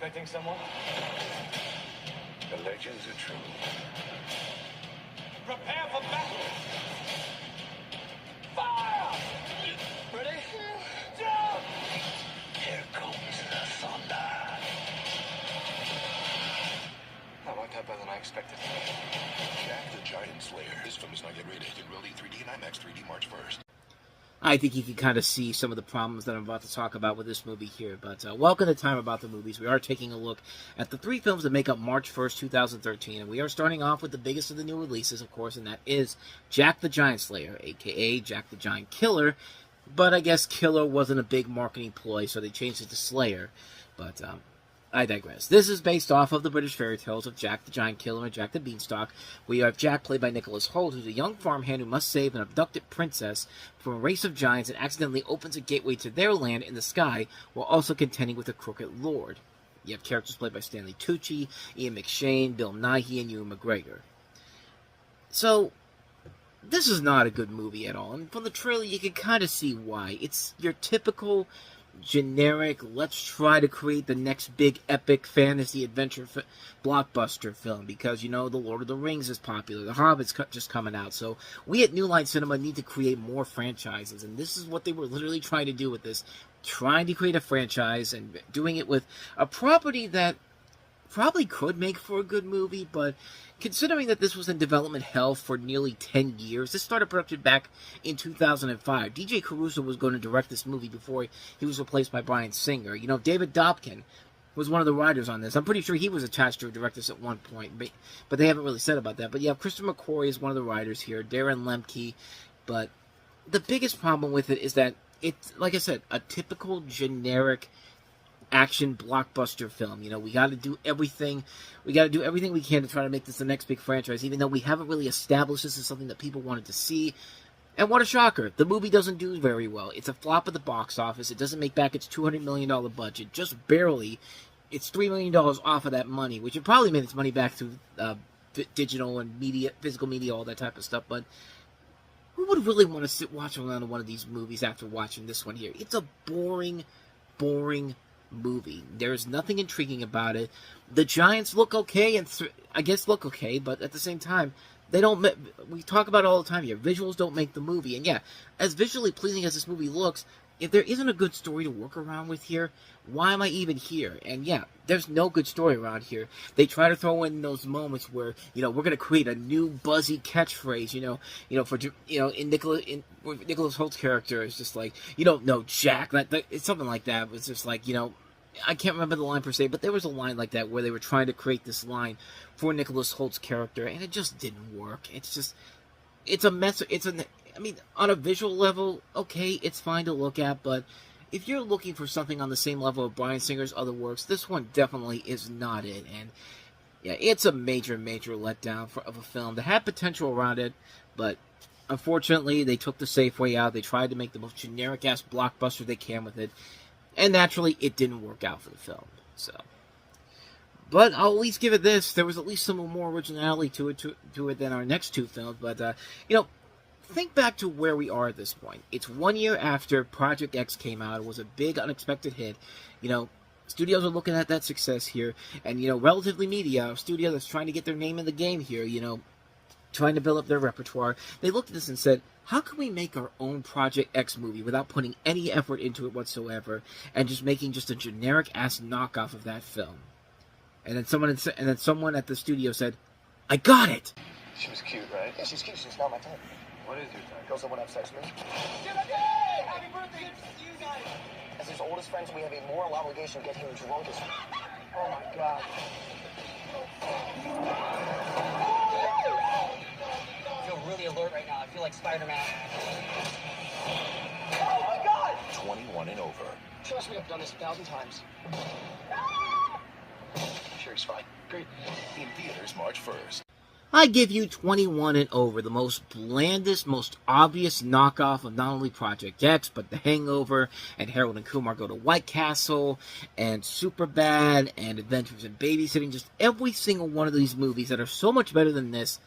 expecting someone? The legends are true. Prepare for battle! Fire! Ready? Jump! Here comes the thunder. That worked out better than I expected. Jack the Giant Slayer. This film is not yet rated. It will be 3D and IMAX 3D March 1st. I think you can kind of see some of the problems that I'm about to talk about with this movie here. But welcome to Time About the Movies. We are taking a look at the 3 films that make up March 1st, 2013. And we are starting off with the biggest of the new releases, of course, and that is Jack the Giant Slayer, a.k.a. Jack the Giant Killer. But I guess Killer wasn't a big marketing ploy, so they changed it to Slayer. But I digress. This is based off of the British fairy tales of Jack the Giant Killer and Jack the Beanstalk. We have Jack, played by Nicholas Hoult, who's a young farmhand who must save an abducted princess from a race of giants and accidentally opens a gateway to their land in the sky while also contending with a crooked lord. You have characters played by Stanley Tucci, Ian McShane, Bill Nighy, and Ewan McGregor. So, this is not a good movie at all, and from the trailer you can kind of see why. It's your typical generic, let's try to create the next big epic fantasy adventure blockbuster film, because, you know, The Lord of the Rings is popular, The Hobbit's just coming out, so we at New Line Cinema need to create more franchises, and this is what they were literally trying to do with this, trying to create a franchise, and doing it with a property that probably could make for a good movie, but considering that this was in development hell for nearly 10 years, this started production back in 2005. DJ Caruso was going to direct this movie before he was replaced by Bryan Singer. You know, David Dobkin was one of the writers on this. I'm pretty sure he was attached to a director at one point, but they haven't really said about that. But yeah, Christopher McQuarrie is one of the writers here, Darren Lemke, but the biggest problem with it is that it's, like I said, a typical generic action blockbuster film. You know, we got to do everything. We got to do everything we can to try to make this the next big franchise, even though we haven't really established this as something that people wanted to see. And what a shocker. The movie doesn't do very well. It's a flop at the box office. It doesn't make back its $200 million budget. Just barely. It's $3 million off of that money, which it probably made its money back through digital and media, physical media, all that type of stuff. But who would really want to sit watching around one of these movies after watching this one here? It's a boring movie. There's nothing intriguing about it. The giants look okay, and I guess look okay, but at the same time, they don't. We talk about it all the time here. Visuals don't make the movie, and yeah, as visually pleasing as this movie looks, if there isn't a good story to work around with here, why am I even here? And yeah, there's no good story around here. They try to throw in those moments where, you know, we're gonna create a new buzzy catchphrase. In Nicholas Holt's character is just like, you don't know Jack. It's something like that. It's just like, you know, I can't remember the line per se, but there was a line like that where they were trying to create this line for Nicholas Holt's character, and it just didn't work. It's a mess. I mean, on a visual level, okay, it's fine to look at, but if you're looking for something on the same level of Bryan Singer's other works, this one definitely is not it. And yeah, it's a major letdown of a film that had potential around it, but unfortunately, they took the safe way out. They tried to make the most generic-ass blockbuster they can with it. And naturally, it didn't work out for the film. So, but I'll at least give it this. There was at least some more originality to it than our next 2 films. But, you know, think back to where we are at this point. It's 1 year after Project X came out. It was a big, unexpected hit. You know, studios are looking at that success here. And, you know, Relatively Media, a studio that's trying to get their name in the game here, you know, trying to build up their repertoire. They looked at this and said, how can we make our own Project X movie without putting any effort into it whatsoever, and just making just a generic-ass knockoff of that film? And then someone at the studio said, I got it! She was cute, right? Yeah, she's cute. She's not my type. What is your type? Girls that want to have sex with me. Hey, happy birthday to you guys! As his oldest friends, we have a moral obligation to get him drunk as... Oh, my God. I feel really alert right now. I feel like Spider-Man. Oh, my God! 21 and over. Trust me, I've done this 1,000 times. Sure, he's fine. Great. In theaters March 1st. I give you 21 and over, the most blandest, most obvious knockoff of not only Project X, but The Hangover, and Harold and Kumar Go to White Castle, and Superbad, and Adventures in Babysitting. Just every single one of these movies that are so much better than this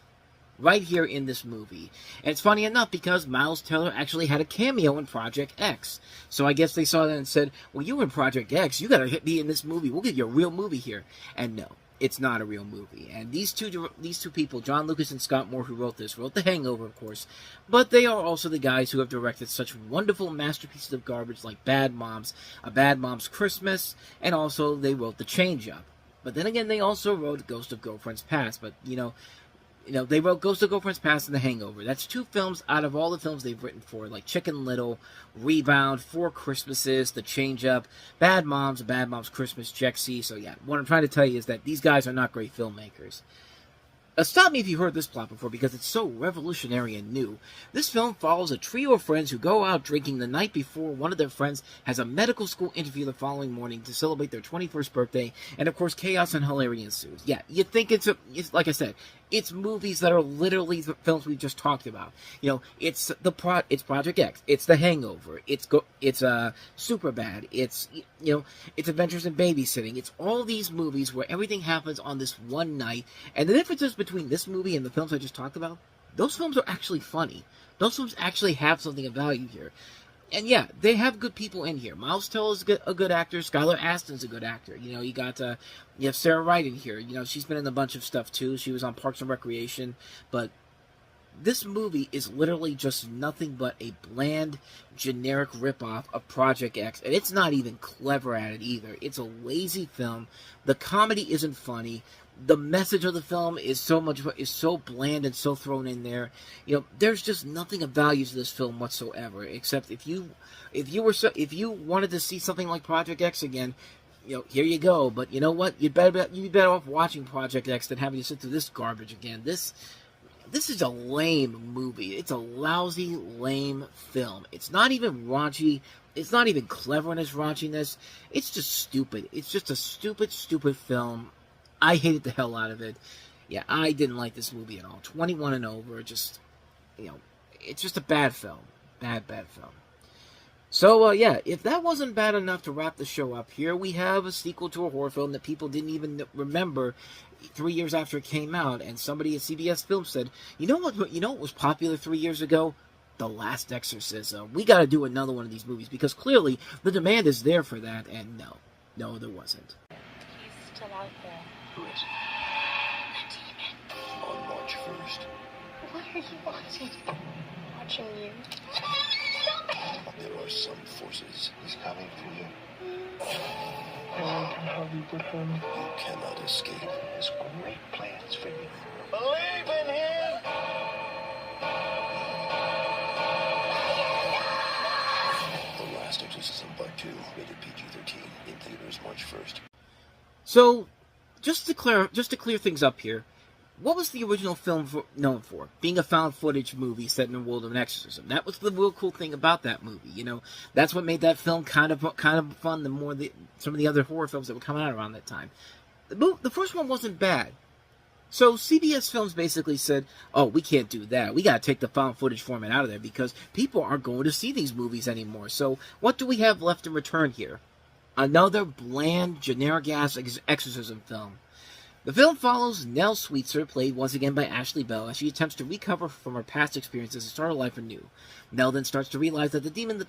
right here in this movie. And it's funny enough because Miles Teller actually had a cameo in Project X. So I guess they saw that and said, well, you were in Project X, you gotta be in this movie, we'll give you a real movie here. And no, it's not a real movie. And these two people, John Lucas and Scott Moore, who wrote this, wrote The Hangover, of course, but they are also the guys who have directed such wonderful masterpieces of garbage like Bad Moms, A Bad Mom's Christmas, and also they wrote The Change Up. But then again, they also wrote Ghost of Girlfriend's Past, but, they wrote Ghost of Girlfriend's Past and The Hangover. That's 2 films out of all the films they've written for, like Chicken Little, Rebound, 4 Christmases, The Change Up, Bad Moms, Bad Mom's Christmas, Jexy. So yeah, what I'm trying to tell you is that these guys are not great filmmakers. Stop me if you've heard this plot before, because it's so revolutionary and new. This film follows a trio of friends who go out drinking the night before one of their friends has a medical school interview the following morning to celebrate their 21st birthday, and of course chaos and hilarity ensues. Yeah, you think it's like I said, it's movies that are literally the films we just talked about. It's Project X, it's The Hangover, it's Superbad, it's Adventures in Babysitting. It's all these movies where everything happens on this one night, and the differences between this movie and the films I just talked about, those films are actually funny. Those films actually have something of value here. And yeah, they have good people in here. Miles Teller is a good actor. Skylar Astin's a good actor. You have Sarah Wright in here. She's been in a bunch of stuff too. She was on Parks and Recreation. But this movie is literally just nothing but a bland, generic ripoff of Project X. And it's not even clever at it either. It's a lazy film. The comedy isn't funny. The message of the film is so bland and so thrown in there. There's just nothing of value to this film whatsoever. Except if you wanted to see something like Project X again, here you go. But you know what? You'd be better off watching Project X than having to sit through this garbage again. This is a lame movie. It's a lousy, lame film. It's not even raunchy. It's not even clever in its raunchiness. It's just stupid. It's just a stupid, stupid film. I hated the hell out of it. Yeah, I didn't like this movie at all. 21 and over, it's just a bad film. Bad film. So, yeah, if that wasn't bad enough to wrap the show up here, we have a sequel to a horror film that people didn't even remember 3 years after it came out, and somebody at CBS Film said, you know what was popular 3 years ago? The Last Exorcism. We gotta do another one of these movies, because clearly the demand is there for that, and no, there wasn't. He's still out there. Who is? The demon. On March 1st. What are you watching? Watching you. Stop it! There are some forces. He's coming for you. I can have you with him. You cannot escape. He has great plans for you. Believe in him! The Last Exorcism Part 2, rated PG-13, in theaters March 1st. So, just to clear things up here, what was the original film known for? Being a found footage movie set in the world of an exorcism. That was the real cool thing about that movie. That's what made that film kind of fun. Some of the other horror films that were coming out around that time. The first one wasn't bad. So CBS Films basically said, "Oh, we can't do that. We got to take the found footage format out of there because people aren't going to see these movies anymore. So what do we have left in return here? Another bland, generic-ass exorcism film." The film follows Nell Sweetser, played once again by Ashley Bell, as she attempts to recover from her past experiences and start her life anew. Nell then starts to realize that the demon that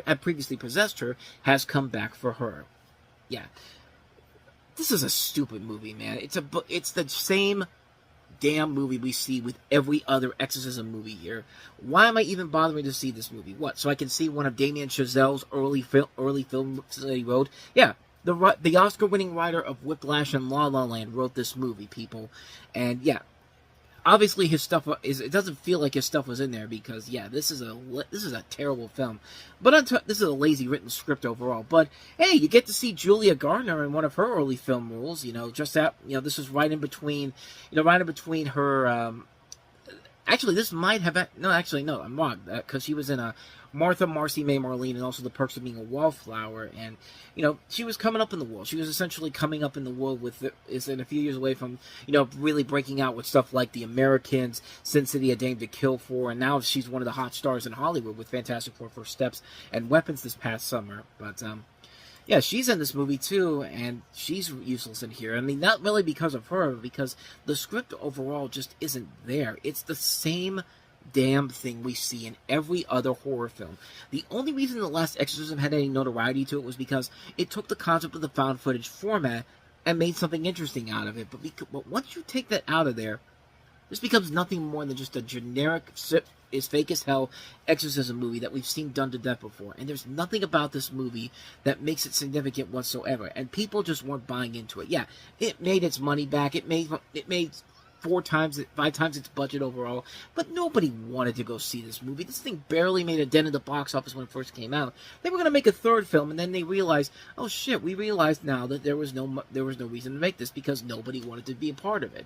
had previously possessed her has come back for her. Yeah. This is a stupid movie, man. It's the same damn movie we see with every other exorcism movie here. Why am I even bothering to see this movie? What, so I can see one of Damien Chazelle's early films that he wrote? Yeah. The Oscar-winning writer of Whiplash and La La Land wrote this movie, people. And, yeah, obviously his stuff it doesn't feel like his stuff was in there because, yeah, this is a terrible film. But this is a lazy written script overall. But, hey, you get to see Julia Garner in one of her early film roles. This was right in between her... Actually, this might have... No, I'm wrong. Because she was in a Martha, Marcy, May, Marlene, and also The Perks of Being a Wallflower. And, she was coming up in the world. She was essentially coming up in the world in a few years away from, really breaking out with stuff like The Americans, Sin City, A Dame to Kill For, and now she's one of the hot stars in Hollywood with Fantastic Four: First Steps and Weapons this past summer. But, Yeah, she's in this movie too, and she's useless in here. I mean, not really because of her, because the script overall just isn't there. It's the same damn thing we see in every other horror film. The only reason The Last Exorcism had any notoriety to it was because it took the concept of the found footage format and made something interesting out of it. But once you take that out of there, this becomes nothing more than just a generic, is fake as hell exorcism movie that we've seen done to death before. And there's nothing about this movie that makes it significant whatsoever. And people just weren't buying into it. Yeah, it made its money back. It made 5 times its budget overall. But nobody wanted to go see this movie. This thing barely made a dent in the box office when it first came out. They were going to make a third film, and then they realized, oh shit, we realized now that there was no reason to make this because nobody wanted to be a part of it.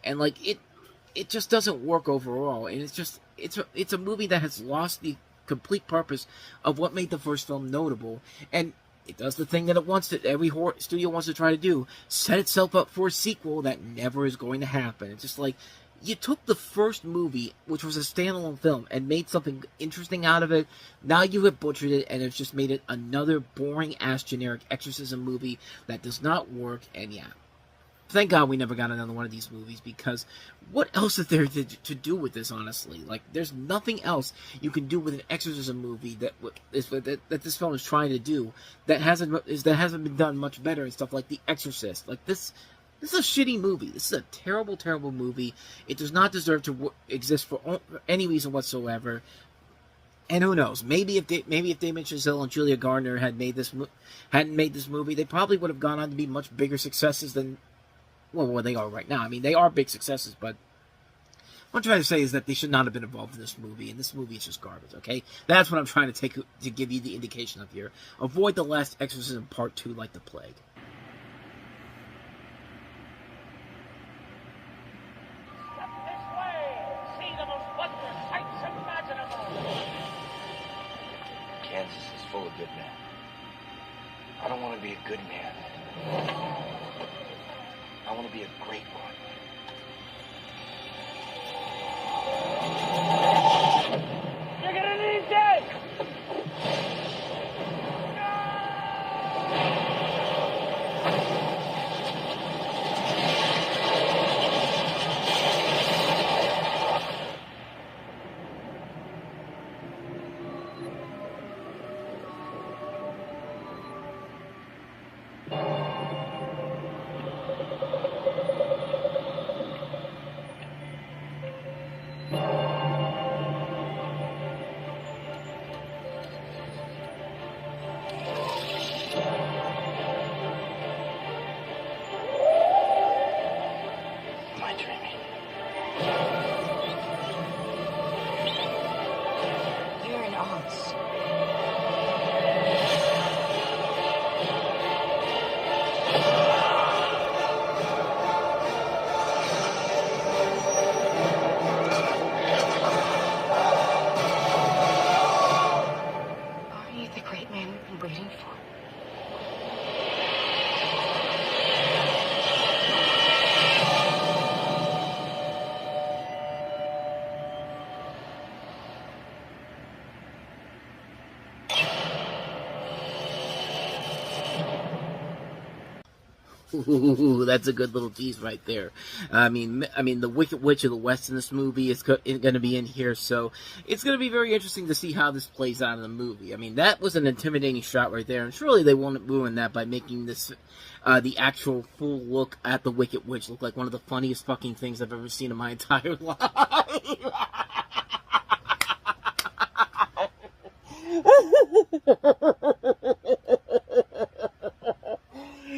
And like it just doesn't work overall, and it's a movie that has lost the complete purpose of what made the first film notable, and it does the thing that every horror studio wants to try to do: set itself up for a sequel that never is going to happen. It's just like you took the first movie, which was a standalone film, and made something interesting out of it. Now you have butchered it, and have just made it another boring ass generic exorcism movie that does not work. And yeah. Thank God we never got another one of these movies, because what else is there to do with this, honestly? Like, there's nothing else you can do with an exorcism movie that this film is trying to do that hasn't been done much better and stuff like The Exorcist. Like, this is a shitty movie. This is a terrible, terrible movie. It does not deserve to exist for any reason whatsoever. And who knows? Maybe if Damien Chazelle and Julia Gardner hadn't made this movie, they probably would have gone on to be much bigger successes than what they are right now. I mean, they are big successes, but what I'm trying to say is that they should not have been involved in this movie, and this movie is just garbage, okay? That's what I'm trying to give you the indication of here. Avoid The Last Exorcism Part 2 like the plague. Step this way! See the most wondrous sights imaginable! Kansas is full of good men. I don't want to be a good man. I want to be a great one. You're gonna need that! Ooh, that's a good little tease right there. I mean, the Wicked Witch of the West in this movie is going to be in here, so it's going to be very interesting to see how this plays out in the movie. I mean, that was an intimidating shot right there, and surely they won't ruin that by making this the actual full look at the Wicked Witch look like one of the funniest fucking things I've ever seen in my entire life.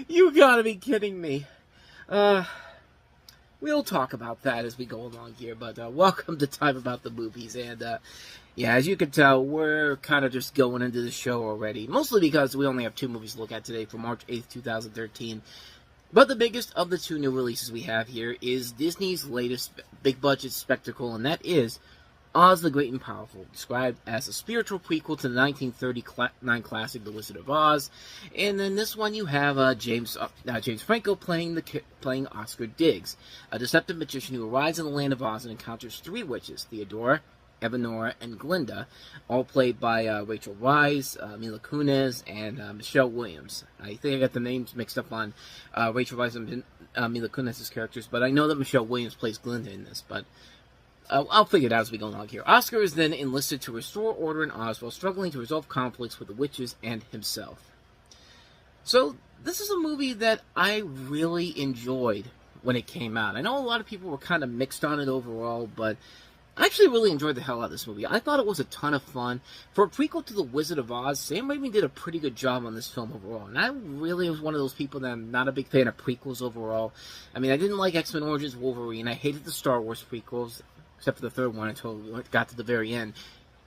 You gotta be kidding me. We'll talk about that as we go along here, but welcome to Time About the Movies, and yeah, as you can tell, we're kind of just going into the show already, mostly because we only have 2 movies to look at today for March 8th, 2013, but the biggest of the 2 new releases we have here is Disney's latest big-budget spectacle, and that is Oz the Great and Powerful, described as a spiritual prequel to the 1939 classic The Wizard of Oz. And then this one you have James Franco playing Oscar Diggs, a deceptive magician who arrives in the land of Oz and encounters 3 witches: Theodora, Evanora, and Glinda, all played by Rachel Weisz, Mila Kunis, and Michelle Williams. I think I got the names mixed up on Rachel Weisz and Mila Kunis' characters, but I know that Michelle Williams plays Glinda in this, but I'll figure it out as we go along here. Oscar is then enlisted to restore order in Oz while struggling to resolve conflicts with the witches and himself. So, this is a movie that I really enjoyed when it came out. I know a lot of people were kind of mixed on it overall, but I actually really enjoyed the hell out of this movie. I thought it was a ton of fun. For a prequel to The Wizard of Oz, Sam Raimi did a pretty good job on this film overall. And I really was one of those people that I'm not a big fan of prequels overall. I mean, I didn't like X-Men Origins Wolverine. I hated the Star Wars prequels, except for the third one until we got to the very end.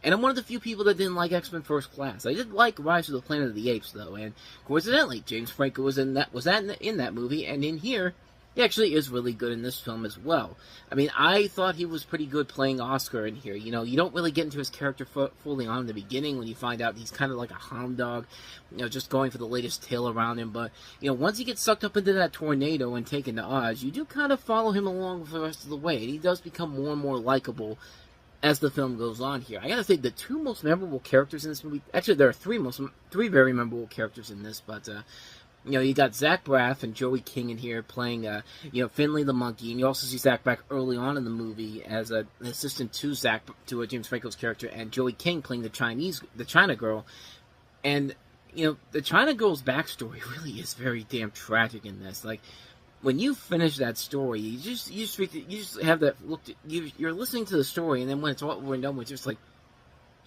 And I'm one of the few people that didn't like X-Men First Class. I did like Rise of the Planet of the Apes, though, and coincidentally, James Franco was in that movie, and in here, he actually is really good in this film as well. I mean, I thought he was pretty good playing Oscar in here. You know, you don't really get into his character fully on in the beginning when you find out he's kind of like a hound dog, you know, just going for the latest tale around him. But, you know, once he gets sucked up into that tornado and taken to Oz, you do kind of follow him along for the rest of the way. And he does become more and more likable as the film goes on here. I gotta say, the two most memorable characters in this movie, actually there are three very memorable characters in this, but, you know, you got Zach Braff and Joey King in here playing, you know, Finley the monkey, and you also see Zach Braff early on in the movie as an assistant to James Franco's character, and Joey King playing the China girl, and, you know, the China girl's backstory really is very damn tragic in this. Like, when you finish that story, you just have that look. You're listening to the story, and then when it's all over and done with, it's just like,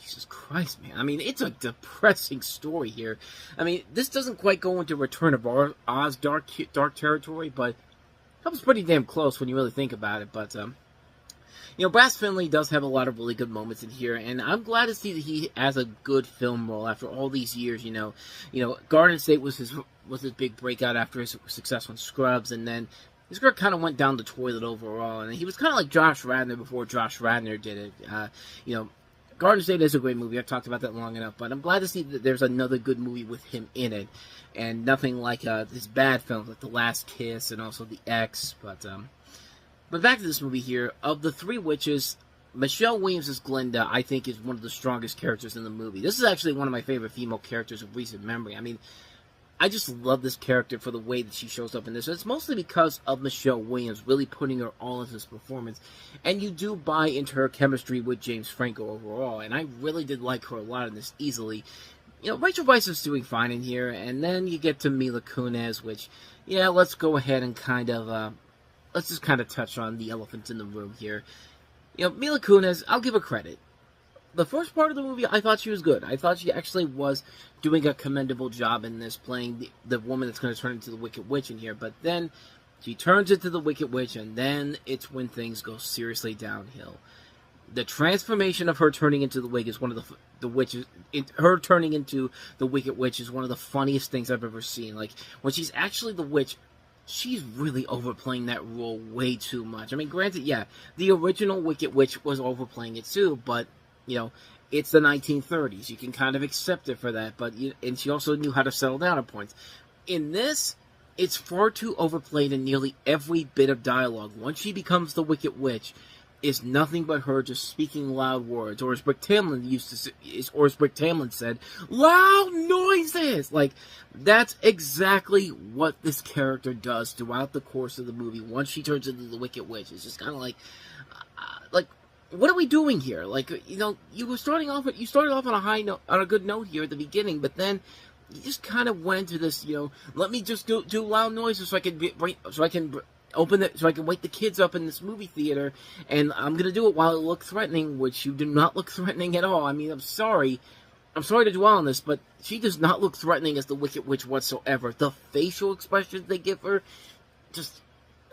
Jesus Christ, man. I mean, it's a depressing story here. I mean, this doesn't quite go into Return of Oz dark territory, but it comes pretty damn close when you really think about it. But you know, Brass Finley does have a lot of really good moments in here, and I'm glad to see that he has a good film role after all these years. You know, Garden State was his big breakout after his success on Scrubs, and then his career kind of went down the toilet overall. And he was kind of like Josh Radnor before Josh Radnor did it. You know, Garden State is a great movie. I've talked about that long enough, but I'm glad to see that there's another good movie with him in it, and nothing like his bad films like The Last Kiss and also The X. But back to this movie here. Of the three witches, Michelle Williams as Glinda, I think, is one of the strongest characters in the movie. This is actually one of my favorite female characters of recent memory. I mean, I just love this character for the way that she shows up in this. It's mostly because of Michelle Williams really putting her all into this performance. And you do buy into her chemistry with James Franco overall. And I really did like her a lot in this easily. You know, Rachel Weisz is doing fine in here. And then you get to Mila Kunis, which, yeah, let's go ahead and kind of, let's just kind of touch on the elephant in the room here. You know, Mila Kunis, I'll give her credit. The first part of the movie, I thought she was good. I thought she actually was doing a commendable job in this, playing the woman that's going to turn into the Wicked Witch in here. But then she turns into the Wicked Witch, and then it's when things go seriously downhill. The transformation of her turning into the wig is one of the witches. Her turning into the Wicked Witch is one of the funniest things I've ever seen. Like, when she's actually the witch, she's really overplaying that role way too much. I mean, granted, yeah, the original Wicked Witch was overplaying it too, but you know, it's the 1930s. You can kind of accept it for that, but and she also knew how to settle down at points. In this, it's far too overplayed in nearly every bit of dialogue. Once she becomes the Wicked Witch, is nothing but her just speaking loud words, or as Brick Tamlin said, loud noises. Like, that's exactly what this character does throughout the course of the movie. Once she turns into the Wicked Witch, it's just kind of like. What are we doing here? Like, you know, you started off on a high note, on a good note here at the beginning, but then you just kind of went into this, you know, let me just do loud noises so I can wake the kids up in this movie theater, and I'm gonna do it while it looks threatening, which you do not look threatening at all. I mean, I'm sorry to dwell on this, but she does not look threatening as the Wicked Witch whatsoever. The facial expressions they give her,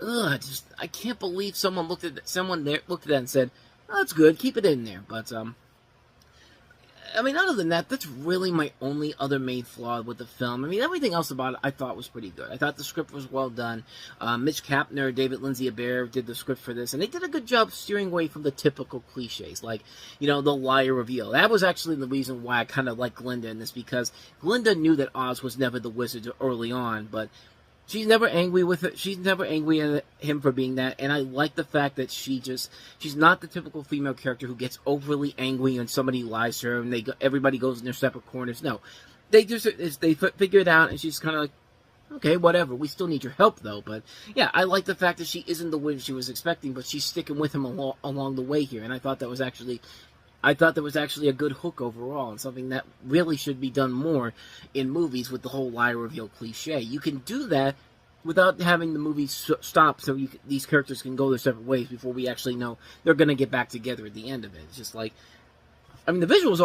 I can't believe someone looked at that and said, oh, that's good, keep it in there. But, I mean, other than that, that's really my only other main flaw with the film. I mean, everything else about it I thought was pretty good. I thought the script was well done. Mitch Kapner, David Lindsay-Abaire did the script for this, and they did a good job steering away from the typical cliches, like, you know, the liar reveal. That was actually the reason why I kind of like Glinda in this, because Glinda knew that Oz was never the wizard early on, but She's never angry with it. She's never angry at him for being that, and I like the fact that she's not the typical female character who gets overly angry when somebody lies to her and everybody goes in their separate corners. No, they figure it out, and she's kind of like, okay, whatever. We still need your help, though. But yeah, I like the fact that she isn't the one she was expecting, but she's sticking with him along the way here, and I thought that was actually a good hook overall, and something that really should be done more in movies with the whole lie reveal cliche. You can do that without having the movie stop, so these characters can go their separate ways before we actually know they're going to get back together at the end of it. It's just like, I mean, the visuals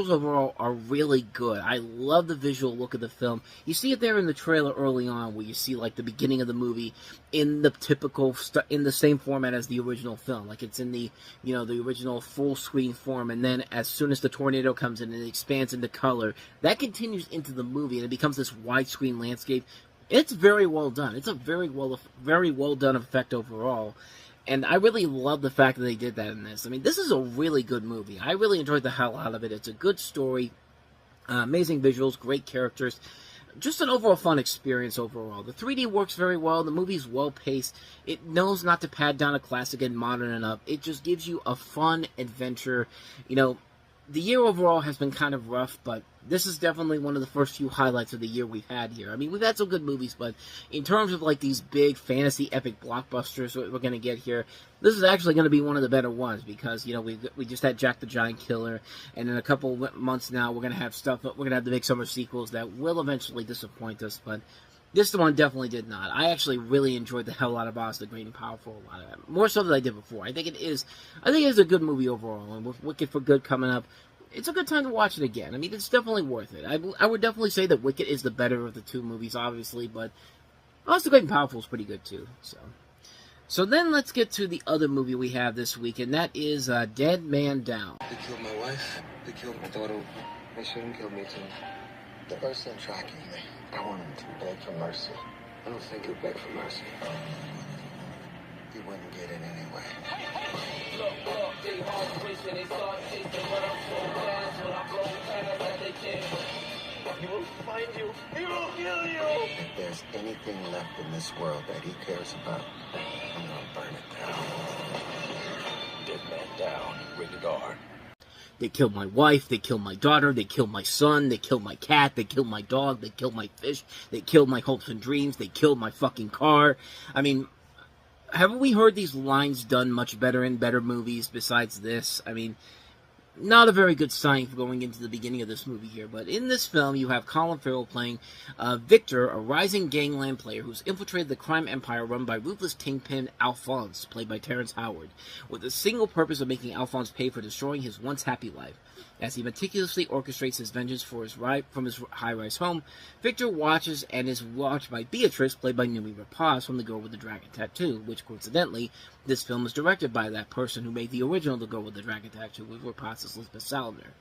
overall are really good. I love the visual look of the film. You see it there in the trailer early on, where you see like the beginning of the movie in the typical in the same format as the original film, like it's in the the original full screen form. And then as soon as the tornado comes in and it expands into color, that continues into the movie and it becomes this widescreen landscape. It's very well done. It's a very well done effect overall. And I really love the fact that they did that in this. I mean, this is a really good movie. I really enjoyed the hell out of it. It's a good story, amazing visuals, great characters. Just an overall fun experience overall. The 3D works very well. The movie's well-paced. It knows not to pad down a classic and modern it up. It just gives you a fun adventure. The year overall has been kind of rough, but this is definitely one of the first few highlights of the year we've had here. I mean, we've had some good movies, but in terms of like these big fantasy epic blockbusters that we're going to get here, this is actually going to be one of the better ones because, we just had Jack the Giant Killer, and in a couple months now we're going to have the big summer sequels that will eventually disappoint us, but this one definitely did not. I actually really enjoyed the hell out of Oz the Great and Powerful, a lot of that. More so than I did before. I think it is a good movie overall, and with Wicked for Good coming up, it's a good time to watch it again. I mean, it's definitely worth it. I would definitely say that Wicked is the better of the two movies, obviously, but Oz the Great and Powerful is pretty good too. So then let's get to the other movie we have this week, and that is Dead Man Down. They killed my wife. They killed my daughter. They shouldn't kill me too. The person tracking me. I want him to beg for mercy. I don't think he'll beg for mercy. He wouldn't get it anyway. He will find you. He will kill you. If there's anything left in this world that he cares about, I'm gonna burn it down. Dead Man Down. Rated R. They killed my wife, they killed my daughter, they killed my son, they killed my cat, they killed my dog, they killed my fish, they killed my hopes and dreams, they killed my fucking car. I mean, haven't we heard these lines done much better in better movies besides this? I mean, not a very good sign for going into the beginning of this movie here, but in this film you have Colin Farrell playing Victor, a rising gangland player who's infiltrated the crime empire run by ruthless kingpin Alphonse, played by Terrence Howard, with the single purpose of making Alphonse pay for destroying his once happy life. As he meticulously orchestrates his vengeance from his high-rise home, Victor watches and is watched by Beatrice, played by Noomi Rapace, from The Girl with the Dragon Tattoo, which, coincidentally, this film is directed by that person who made the original The Girl with the Dragon Tattoo, with Rapace's Elizabeth Salander.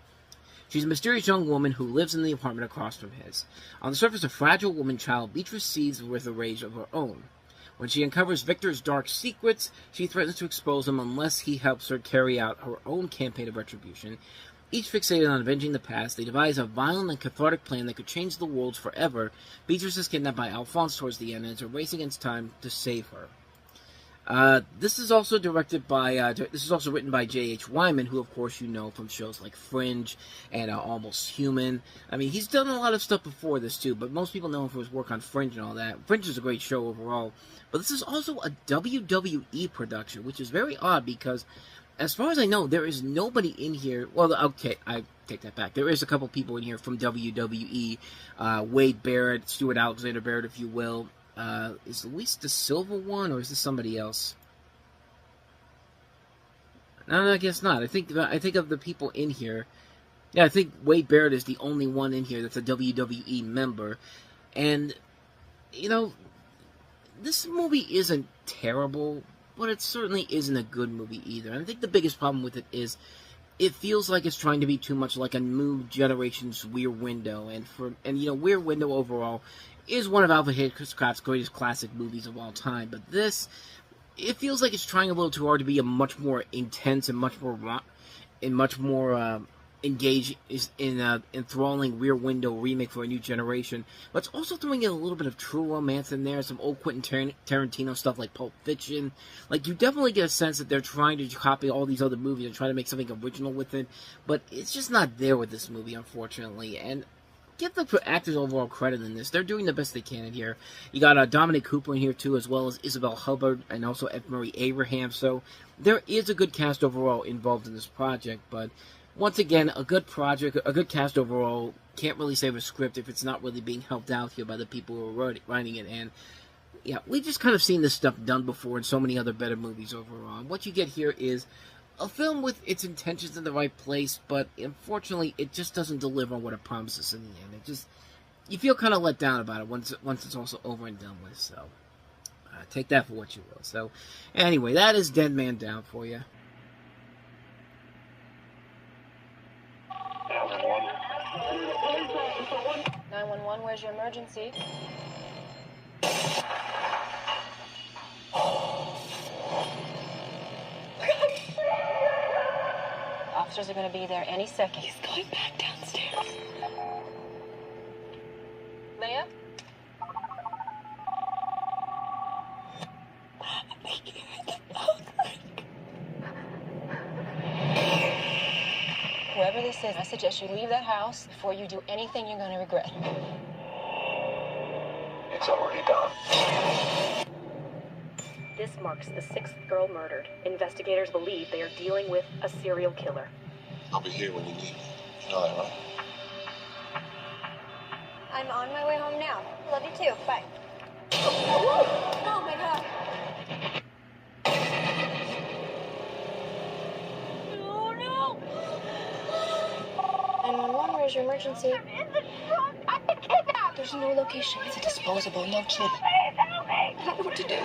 She's a mysterious young woman who lives in the apartment across from his. On the surface, a fragile woman-child, Beatrice sees with a rage of her own. When she uncovers Victor's dark secrets, she threatens to expose them unless he helps her carry out her own campaign of retribution. Each fixated on avenging the past, they devise a violent and cathartic plan that could change the world forever. Beatrice is kidnapped by Alphonse towards the end and is a race against time to save her. This is also written by J.H. Wyman, who of course you know from shows like Fringe and Almost Human. I mean, he's done a lot of stuff before this too, but most people know him for his work on Fringe and all that. Fringe is a great show overall, but this is also a WWE production, which is very odd because, as far as I know, there is nobody in here. Well, okay, I take that back. There is a couple people in here from WWE. Wade Barrett, Stuart Alexander Barrett, if you will. Is Luis da Silva one, or is this somebody else? No, I guess not. I think of the people in here. Yeah, I think Wade Barrett is the only one in here that's a WWE member. And, this movie isn't terrible, but it certainly isn't a good movie either. And I think the biggest problem with it is it feels like it's trying to be too much like a new generation's Rear Window. And Rear Window overall is one of Alfred Hitchcock's greatest classic movies of all time. But this, it feels like it's trying a little too hard to be a much more intense and much more engage is in an enthralling Rear Window remake for a new generation, but it's also throwing in a little bit of true romance in there, some old Quentin Tarantino stuff like Pulp Fiction. Like, you definitely get a sense that they're trying to copy all these other movies and try to make something original with it, but it's just not there with this movie, unfortunately. And give the actors overall credit in this. They're doing the best they can in here. You got Dominic Cooper in here too, as well as Isabel Hubbard and also F. Murray Abraham. So there is a good cast overall involved in this project, but once again, a good project, a good cast overall. Can't really save a script if it's not really being helped out here by the people who are writing it. And yeah, we've just kind of seen this stuff done before in so many other better movies overall. What you get here is a film with its intentions in the right place, but unfortunately, it just doesn't deliver on what it promises in the end. It just, you feel kind of let down about it once it's also over and done with. So take that for what you will. So anyway, that is Dead Man Down for you. 911, where's your emergency? Officers are going to be there any second. He's going back downstairs. Leah? Whoever this is, I suggest you leave that house before you do anything you're going to regret. It's already done. This marks the 6th girl murdered. Investigators believe they are dealing with a serial killer. I'll be here when you need me. You know that, right? I'm on my way home now. Love you too. Bye. Oh my god. Oh no! 911, where's your emergency? I'm in the trunk. I've been kidnapped. There's no location. It's a disposable, no chip. Please help me. I don't know what to do.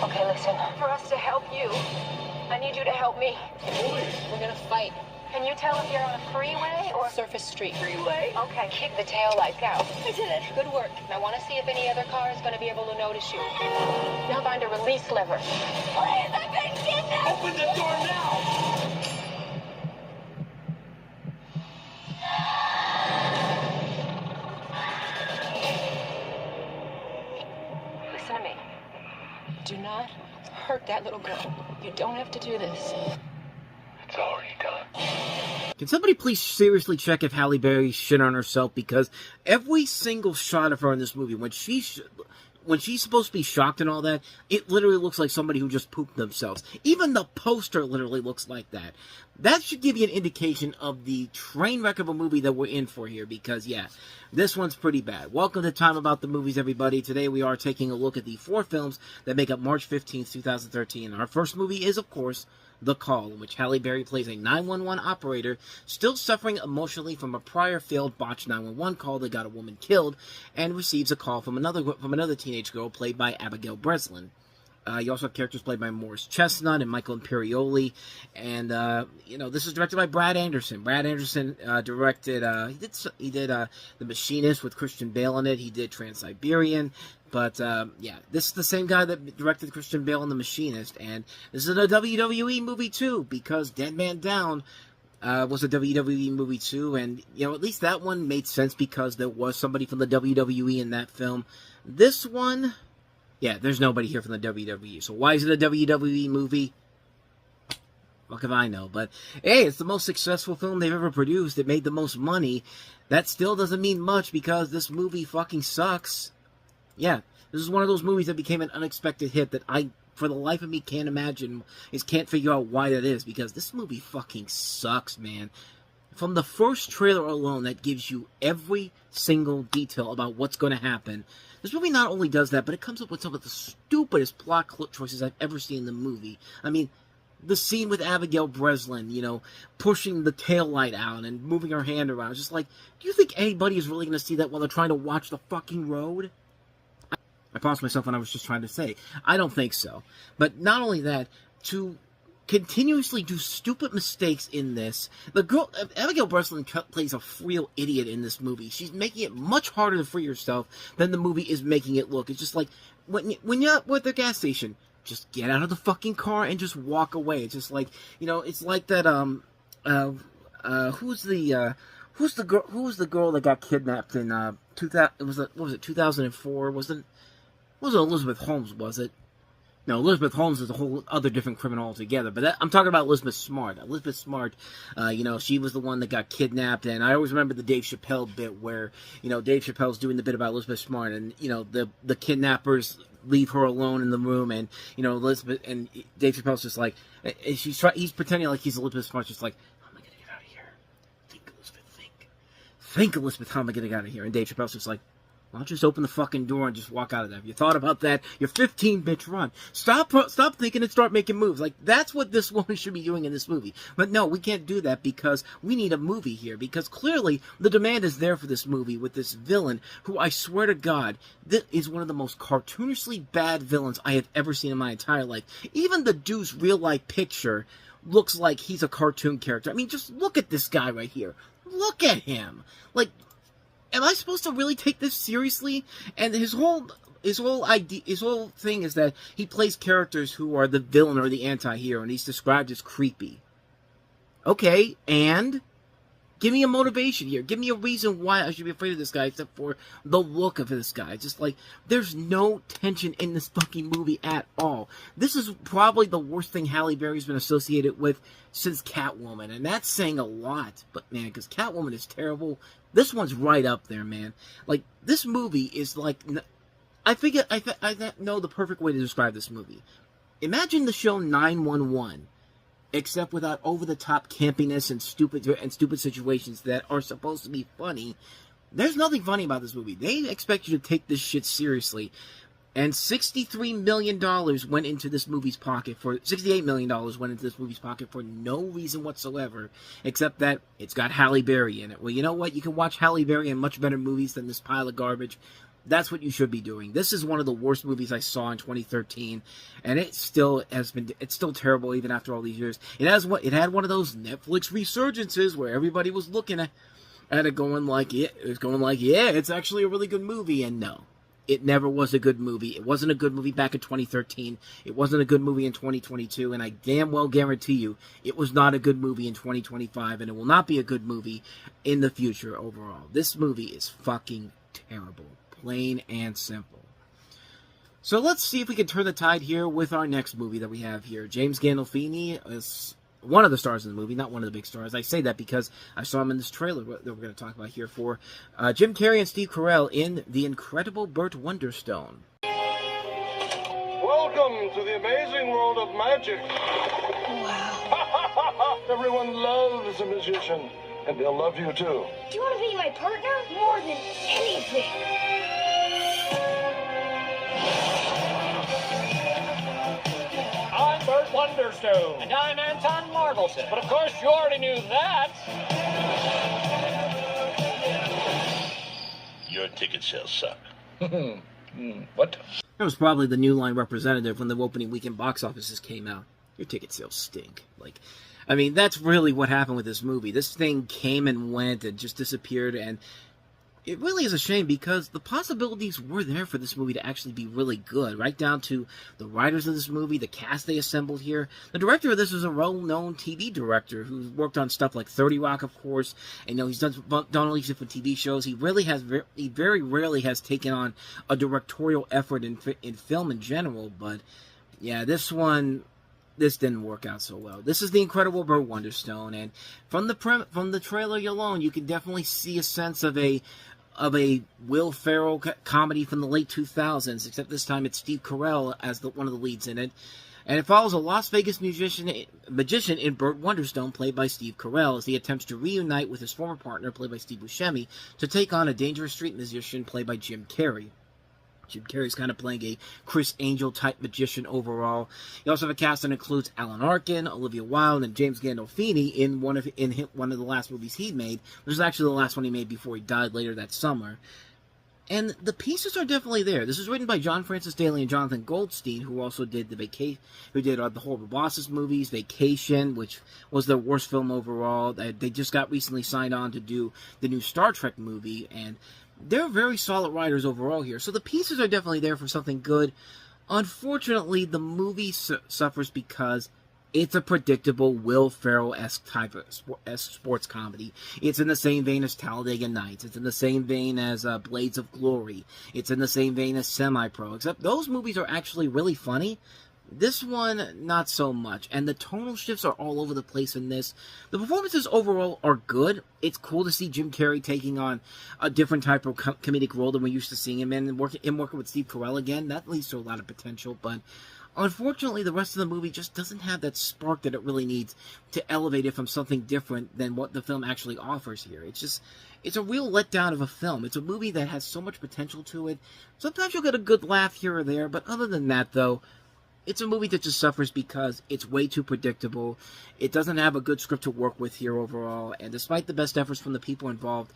Okay, listen. For us to help you, I need you to help me. We're gonna fight. Can you tell if you're on a freeway or Surface Street. freeway? Okay, kick the tail lights out. I did it. Good work. I want to see if any other car is going to be able to notice you. Now find a release lever. Please, I've been kidnapped. Open the door now! Listen to me. Do not hurt that little girl. You don't have to do this. It's already done. Can somebody please seriously check if Halle Berry shit on herself? Because every single shot of her in this movie, when she's supposed to be shocked and all that, it literally looks like somebody who just pooped themselves. Even the poster literally looks like that. That should give you an indication of the train wreck of a movie that we're in for here, because, yeah, this one's pretty bad. Welcome to Time About the Movies, everybody. Today we are taking a look at the 4 films that make up March 15th, 2013. Our first movie is, of course, The Call, in which Halle Berry plays a 911 operator still suffering emotionally from a prior failed botched 911 call that got a woman killed, and receives a call from another teenage girl played by Abigail Breslin. You also have characters played by Morris Chestnut and Michael Imperioli, and this is directed by Brad Anderson. Brad Anderson directed he did The Machinist with Christian Bale in it. He did Trans-Siberian. But, this is the same guy that directed Christian Bale in The Machinist, and this is a WWE movie, too, because Dead Man Down was a WWE movie, too, and, at least that one made sense because there was somebody from the WWE in that film. This one, there's nobody here from the WWE, so why is it a WWE movie? Fuck if I know, but, hey, it's the most successful film they've ever produced. It made the most money. That still doesn't mean much because this movie fucking sucks. Yeah, this is one of those movies that became an unexpected hit that I, for the life of me, can't figure out why that is, because this movie fucking sucks, man. From the first trailer alone, that gives you every single detail about what's going to happen. This movie not only does that, but it comes up with some of the stupidest plot choices I've ever seen in the movie. I mean, the scene with Abigail Breslin, pushing the taillight out and moving her hand around. It's just like, do you think anybody is really going to see that while they're trying to watch the fucking road? I paused myself when I was just trying to say, I don't think so. But not only that, to continuously do stupid mistakes in this, the girl, Abigail Breslin plays a real idiot in this movie. She's making it much harder to free herself than the movie is making it look. It's just like, when you're at the gas station, just get out of the fucking car and just walk away. It's just like, you know, it's like that, who's the girl that got kidnapped in, 2004? Wasn't Elizabeth Holmes, was it? No, Elizabeth Holmes is a whole other different criminal altogether. But I'm talking about Elizabeth Smart. Elizabeth Smart, you know, she was the one that got kidnapped. And I always remember the Dave Chappelle bit where, you know, Dave Chappelle's doing the bit about Elizabeth Smart. And, you know, the kidnappers leave her alone in the room. And, you know, Elizabeth, and Dave Chappelle's just like, he's pretending like he's Elizabeth Smart, just like, how am I going to get out of here? Think, Elizabeth, think. Think, Elizabeth, how am I going to get out of here? And Dave Chappelle's just like, why don't you just open the fucking door and just walk out of there? If you thought about that, you're 15, bitch, run. Stop thinking and start making moves. Like, that's what this woman should be doing in this movie. But no, we can't do that because we need a movie here. Because clearly, the demand is there for this movie with this villain who, I swear to God, this is one of the most cartoonishly bad villains I have ever seen in my entire life. Even the Deuce real-life picture looks like he's a cartoon character. I mean, just look at this guy right here. Look at him. Like, am I supposed to really take this seriously? And his whole thing is that he plays characters who are the villain or the anti-hero, and he's described as creepy. Okay, and give me a motivation here. Give me a reason why I should be afraid of this guy, except for the look of this guy. Just like, there's no tension in this fucking movie at all. This is probably the worst thing Halle Berry's been associated with since Catwoman, and that's saying a lot. But man, because Catwoman is terrible, this one's right up there, man. Like, this movie is like, I know the perfect way to describe this movie. Imagine the show 911. Except without over-the-top campiness and stupid situations that are supposed to be funny. There's nothing funny about this movie. They expect you to take this shit seriously. And $63 million went into this movie's pocket for... $68 million went into this movie's pocket for no reason whatsoever. Except that it's got Halle Berry in it. Well, you know what? You can watch Halle Berry in much better movies than this pile of garbage. That's what you should be doing. This is one of the worst movies I saw in 2013, and it's still terrible even after all these years. It had one of those Netflix resurgences where everybody was looking at it going like, yeah, it's actually a really good movie, and no. It never was a good movie. It wasn't a good movie back in 2013. It wasn't a good movie in 2022, and I damn well guarantee you it was not a good movie in 2025, and it will not be a good movie in the future overall. This movie is fucking terrible. Plain and simple. So let's see if we can turn the tide here with our next movie that we have here. James Gandolfini is one of the stars in the movie, not one of the big stars. I say that because I saw him in this trailer that we're going to talk about here for Jim Carrey and Steve Carell in The Incredible Burt Wonderstone. Welcome to the amazing world of magic. Wow. Everyone loves a magician, and they'll love you too. Do you want to be my partner? More than anything. I'm Burt Wonderstone. And I'm Anton Marvelson. But of course, you already knew that. Your ticket sales suck. What? That was probably the New Line representative when the opening weekend box offices came out. Your ticket sales stink. I mean, that's really what happened with this movie. This thing came and went and just disappeared, and it really is a shame because the possibilities were there for this movie to actually be really good, right down to the writers of this movie, the cast they assembled here. The director of this is a well-known TV director who's worked on stuff like 30 Rock, of course, and he's done all these different TV shows. He very rarely has taken on a directorial effort in film in general, but yeah, this didn't work out so well. This is The Incredible Burt Wonderstone, and from the trailer alone, you can definitely see a sense of a Will Ferrell comedy from the late 2000s, except this time it's Steve Carell as one of the leads in it. And it follows a Las Vegas magician in Burt Wonderstone, played by Steve Carell, as he attempts to reunite with his former partner, played by Steve Buscemi, to take on a dangerous street magician, played by Jim Carrey. Jim Carrey's kind of playing a Chris Angel-type magician overall. You also have a cast that includes Alan Arkin, Olivia Wilde, and James Gandolfini in one of the last movies he made. This is actually the last one he made before he died later that summer. And the pieces are definitely there. This is written by John Francis Daley and Jonathan Goldstein, who also did the Horrible Bosses movies, Vacation, which was their worst film overall. They just got recently signed on to do the new Star Trek movie, and they're very solid writers overall here. So the pieces are definitely there for something good. Unfortunately, the movie suffers because it's a predictable Will Ferrell-esque type of sports comedy. It's in the same vein as Talladega Nights. It's in the same vein as Blades of Glory. It's in the same vein as Semi-Pro, except those movies are actually really funny. This one, not so much. And the tonal shifts are all over the place in this. The performances overall are good. It's cool to see Jim Carrey taking on a different type of comedic role than we're used to seeing him in. And working with Steve Carell again, that leads to a lot of potential. But unfortunately, the rest of the movie just doesn't have that spark that it really needs to elevate it from something different than what the film actually offers here. It's a real letdown of a film. It's a movie that has so much potential to it. Sometimes you'll get a good laugh here or there, but other than that, though, it's a movie that just suffers because it's way too predictable. It doesn't have a good script to work with here overall, and despite the best efforts from the people involved,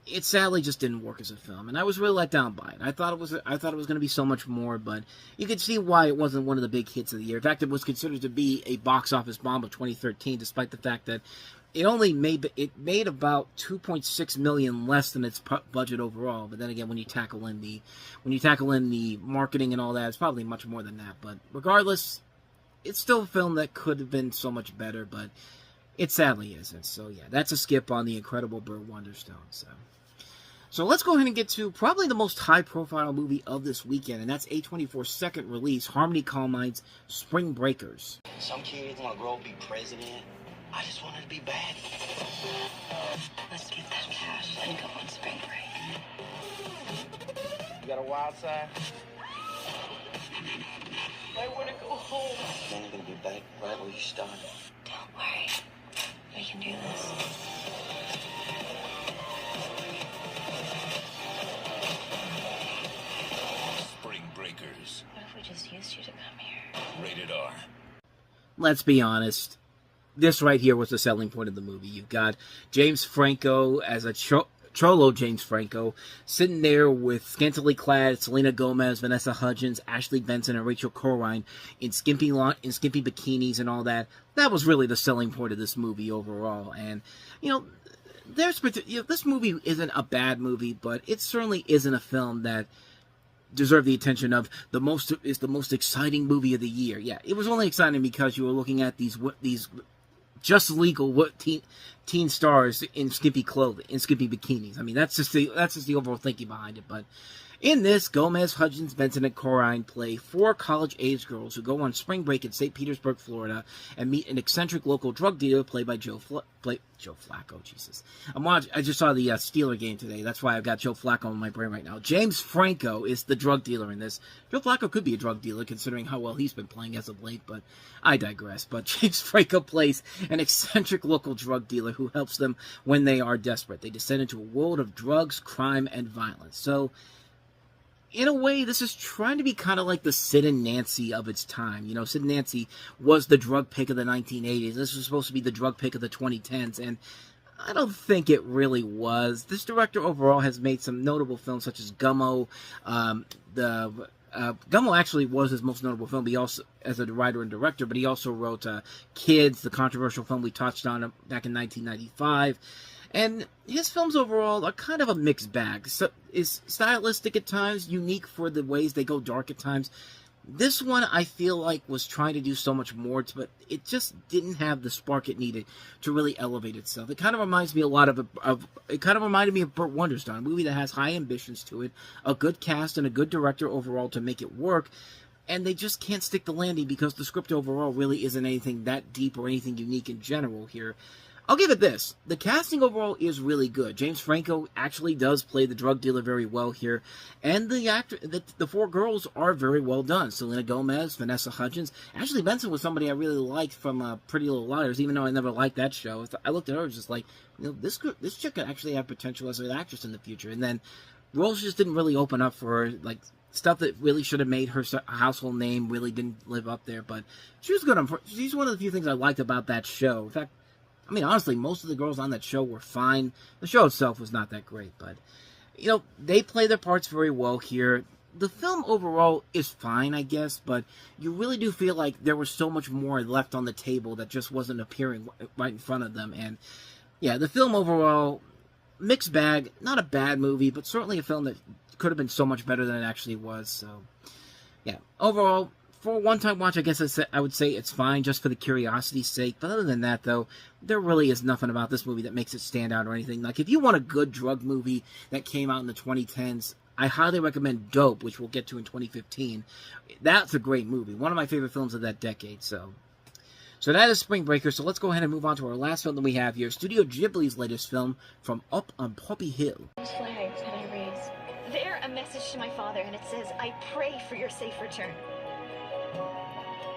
it sadly just didn't work as a film, and I was really let down by it. I thought it was going to be so much more, but you could see why it wasn't one of the big hits of the year. In fact, it was considered to be a box office bomb of 2013, despite the fact that it made about $2.6 million less than its budget overall. But then again, when you tackle in the marketing and all that, it's probably much more than that. But regardless, it's still a film that could have been so much better, but it sadly isn't. So yeah, that's a skip on The Incredible Burt Wonderstone. So let's go ahead and get to probably the most high-profile movie of this weekend, and that's A24's second release, Harmony Carmine's Spring Breakers. Some kids want to grow up and be president. I just wanted to be bad. Let's get that cash and go on spring break. You got a wild side? I want to go home. Then you're going to be back right where you started. Don't worry. We can do this. Spring Breakers. What if we just used you to come here? Rated R. Let's be honest. This right here was the selling point of the movie. You've got James Franco as a Cholo James Franco sitting there with scantily clad Selena Gomez, Vanessa Hudgens, Ashley Benson, and Rachel Corrine in skimpy bikinis and all that. That was really the selling point of this movie overall. And this movie isn't a bad movie, but it certainly isn't a film that deserved the attention of the most exciting movie of the year. Yeah, it was only exciting because you were looking at these just legal teen stars in skimpy clothing, in skimpy bikinis. I mean, that's just the overall thinking behind it. But in this, Gomez, Hudgens, Benson, and Corrine play 4 college-age girls who go on spring break in St. Petersburg, Florida, and meet an eccentric local drug dealer played by Joe Flacco. Jesus, I just saw the Steeler game today. That's why I've got Joe Flacco in my brain right now. James Franco is the drug dealer in this. Joe Flacco could be a drug dealer considering how well he's been playing as of late, but I digress. But James Franco plays an eccentric local drug dealer who helps them when they are desperate. They descend into a world of drugs, crime, and violence. So, in a way, this is trying to be kind of like the Sid and Nancy of its time. Sid and Nancy was the drug pick of the 1980s. This was supposed to be the drug pick of the 2010s, and I don't think it really was. This director overall has made some notable films such as Gummo. Gummo actually was his most notable film, he also, as a writer and director, but he also wrote Kids, the controversial film we touched on back in 1995. And his films overall are kind of a mixed bag. So, is stylistic at times, unique for the ways they go dark at times. This one, I feel like, was trying to do so much more, but it just didn't have the spark it needed to really elevate itself. It kind of reminds me a lot of it kind of reminded me of Burt Wonderstone, a movie that has high ambitions to it, a good cast and a good director overall to make it work, and they just can't stick the landing because the script overall really isn't anything that deep or anything unique in general here. I'll give it this. The casting overall is really good. James Franco actually does play the drug dealer very well here. And the 4 girls are very well done. Selena Gomez, Vanessa Hudgens. Ashley Benson was somebody I really liked from Pretty Little Liars, even though I never liked that show. I looked at her and was just like, this chick could actually have potential as an actress in the future. And then roles just didn't really open up for her. Like, stuff that really should have made her a household name really didn't live up there. But she was good. She's one of the few things I liked about that show. In fact, I mean, honestly, most of the girls on that show were fine. The show itself was not that great, but, they play their parts very well here. The film overall is fine, I guess, but you really do feel like there was so much more left on the table that just wasn't appearing right in front of them. And, yeah, the film overall, mixed bag, not a bad movie, but certainly a film that could have been so much better than it actually was, so... Yeah, overall, for a one-time watch, I guess I would say it's fine just for the curiosity's sake. But other than that, though, there really is nothing about this movie that makes it stand out or anything. Like, if you want a good drug movie that came out in the 2010s, I highly recommend Dope, which we'll get to in 2015. That's a great movie. One of my favorite films of that decade, so that is Spring Breakers. So let's go ahead and move on to our last film that we have here. Studio Ghibli's latest film, From Up on Poppy Hill. Those flags that I raise, they're a message to my father, and it says, I pray for your safe return.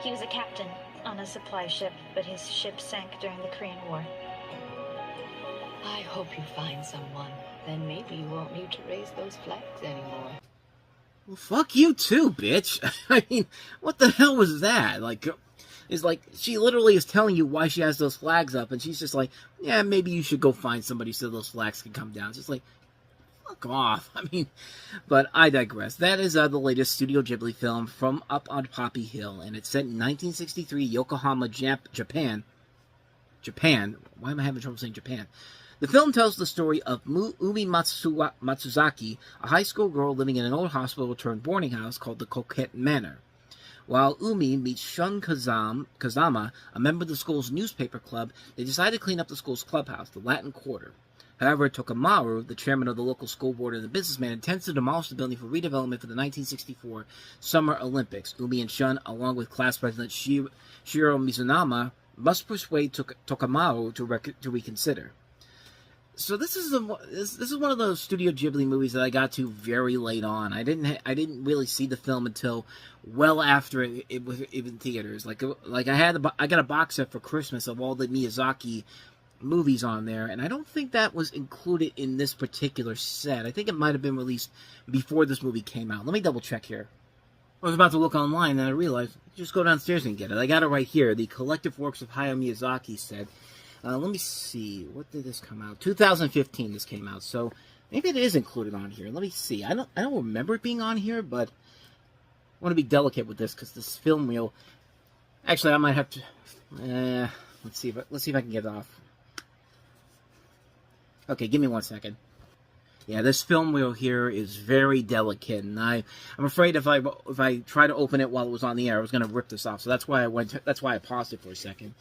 He was a captain on a supply ship, but his ship sank during the Korean War. I hope you find someone. Then maybe you won't need to raise those flags anymore. Well, fuck you too, bitch. I mean, what the hell was that? Like, it's like, she literally is telling you why she has those flags up, and she's just like, yeah, maybe you should go find somebody so those flags can come down. It's just like, fuck off. I mean, but I digress. That is the latest Studio Ghibli film, From Up on Poppy Hill, and it's set in 1963, Yokohama, Japan. Japan? Why am I having trouble saying Japan? The film tells the story of Umi Matsuzaki, a high school girl living in an old hospital-turned-boarding house called the Coquette Manor. While Umi meets Shun Kazama, a member of the school's newspaper club, they decide to clean up the school's clubhouse, the Latin Quarter. However, Tokamaru, the chairman of the local school board and the businessman, intends to demolish the building for redevelopment for the 1964 Summer Olympics. Umi and Shun, along with class president Shiro Mizunama, must persuade Tokamaru to reconsider. So this is one of those Studio Ghibli movies that I got to very late on. I didn't really see the film until well after it was in theaters. Like I got a box set for Christmas of all the Miyazaki movies on there, and I don't think that was included in this particular set. I think it might have been released before this movie came out. Let me double check here. I was about to look online and I realized just go downstairs and get it. I got it right here. The Collective Works of Hayao Miyazaki set. Let me see. What did this come out? 2015 this came out. So maybe it is included on here. Let me see. I don't remember it being on here, but I want to be delicate with this because this film reel. Actually, I might have to. Let's see if I can get it off. Okay, give me 1 second. Yeah, this film reel here is very delicate, and I'm afraid if I try to open it while it was on the air, I was going to rip this off. So that's why I paused it for a second.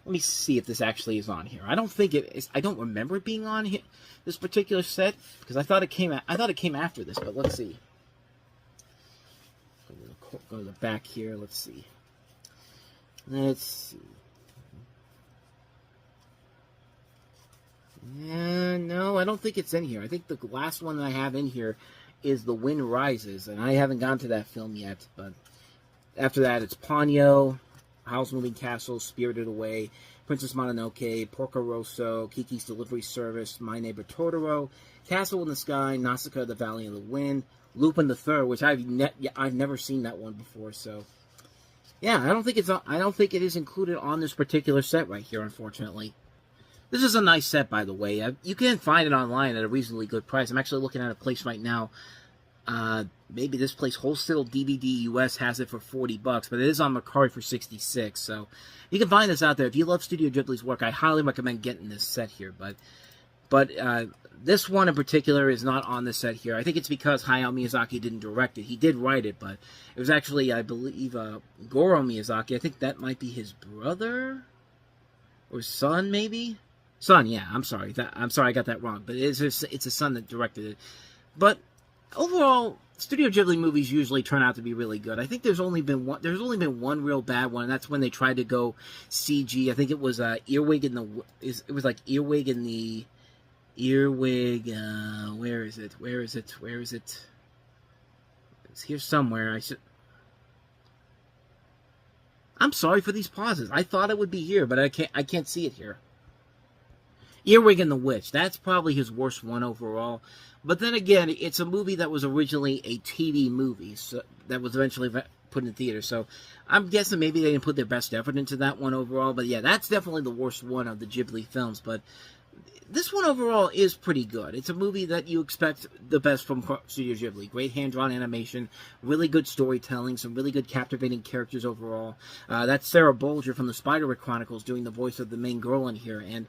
Let me see if this actually is on here. I don't think it is. I don't remember it being on here, this particular set, because I thought it came after this. But let's see. Go to the back here. Let's see. No, I don't think it's in here. I think the last one that I have in here is The Wind Rises, and I haven't gone to that film yet. But after that, it's Ponyo, Howl's Moving Castle, Spirited Away, Princess Mononoke, Porco Rosso, Kiki's Delivery Service, My Neighbor Totoro, Castle in the Sky, Nausicaa, The Valley of the Wind, Lupin the Third, which I've never seen that one before. So yeah, I don't think it is included on this particular set right here, unfortunately. This is a nice set, by the way. You can find it online at a reasonably good price. I'm actually looking at a place right now. Maybe this place, Wholesale DVD US, has it for $40, but it is on Mercari for $66. So you can find this out there. If you love Studio Ghibli's work, I highly recommend getting this set here. But this one in particular is not on this set here. I think it's because Hayao Miyazaki didn't direct it. He did write it, but it was actually, I believe, Goro Miyazaki. I think that might be his brother or son, maybe. Son, yeah. I'm sorry, I got that wrong. But it's a son that directed it. But overall, Studio Ghibli movies usually turn out to be really good. I think there's only been one real bad one, and that's when they tried to go CG. I think it was Earwig in the. It was like Earwig in the. Earwig. Where is it? It's here somewhere. I'm sorry for these pauses. I thought it would be here, but I can't see it here. Earwig and the Witch. That's probably his worst one overall. But then again, it's a movie that was originally a TV movie, so that was eventually put in theater. So I'm guessing maybe they didn't put their best effort into that one overall. But yeah, that's definitely the worst one of the Ghibli films. But this one overall is pretty good. It's a movie that you expect the best from Studio Ghibli. Great hand-drawn animation, really good storytelling, some really good captivating characters overall. That's Sarah Bolger from the Spiderwick Chronicles doing the voice of the main girl in here. And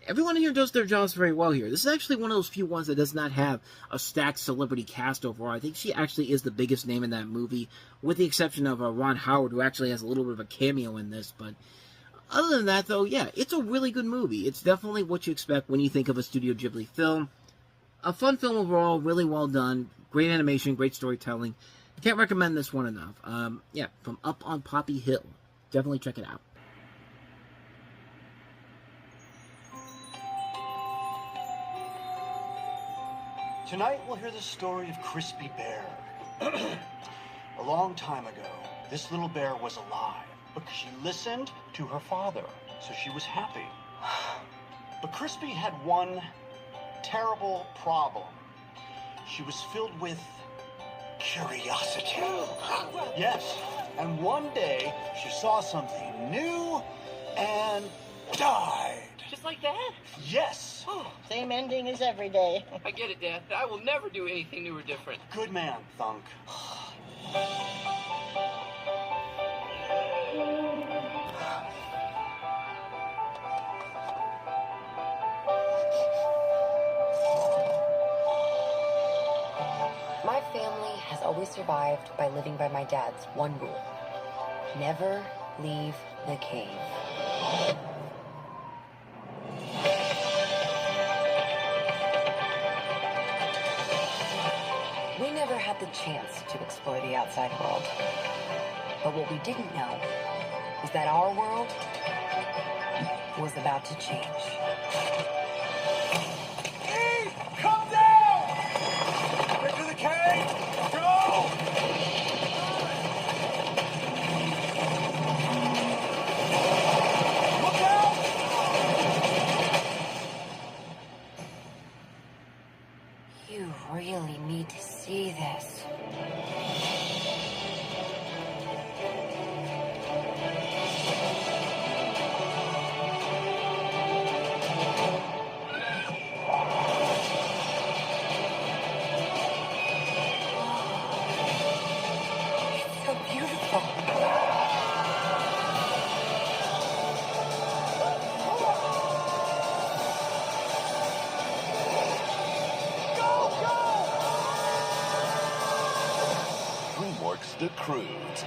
everyone here does their jobs very well here. This is actually one of those few ones that does not have a stacked celebrity cast overall. I think she actually is the biggest name in that movie, with the exception of Ron Howard, who actually has a little bit of a cameo in this. But other than that, though, yeah, it's a really good movie. It's definitely what you expect when you think of a Studio Ghibli film. A fun film overall, really well done, great animation, great storytelling. I can't recommend this one enough. Yeah, from Up on Poppy Hill. Definitely check it out. Tonight we'll hear the story of Crispy Bear. A long time ago, this little bear was alive, but she listened to her father, so she was happy. But Crispy had one terrible problem. She was filled with curiosity. Yes, and one day she saw something new and died. Just like that? Yes. Oh, same ending as every day. I get it, Dad. I will never do anything new or different. Good man, Thunk. My family has always survived by living by my dad's one rule. Never leave the cave. We never had the chance to explore the outside world. But what we didn't know was that our world was about to change. Eve, come down! Get to the cave! Go! Look out! You really need to see this. It's so beautiful. DreamWorks The Cruise.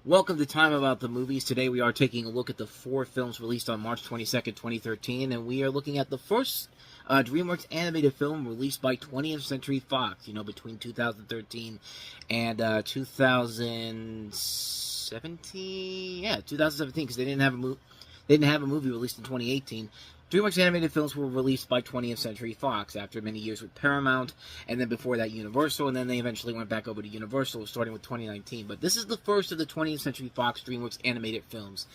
Welcome to Time About the Movies. Today we are taking a look at the 4 films released on March 22nd, 2013, and we are looking at the first DreamWorks animated film released by 20th Century Fox, between 2013 and 2017. Yeah, 2017, because they didn't have a movie released in 2018. DreamWorks animated films were released by 20th Century Fox after many years with Paramount, and then before that Universal, and then they eventually went back over to Universal starting with 2019. But this is the first of the 20th Century Fox DreamWorks animated films.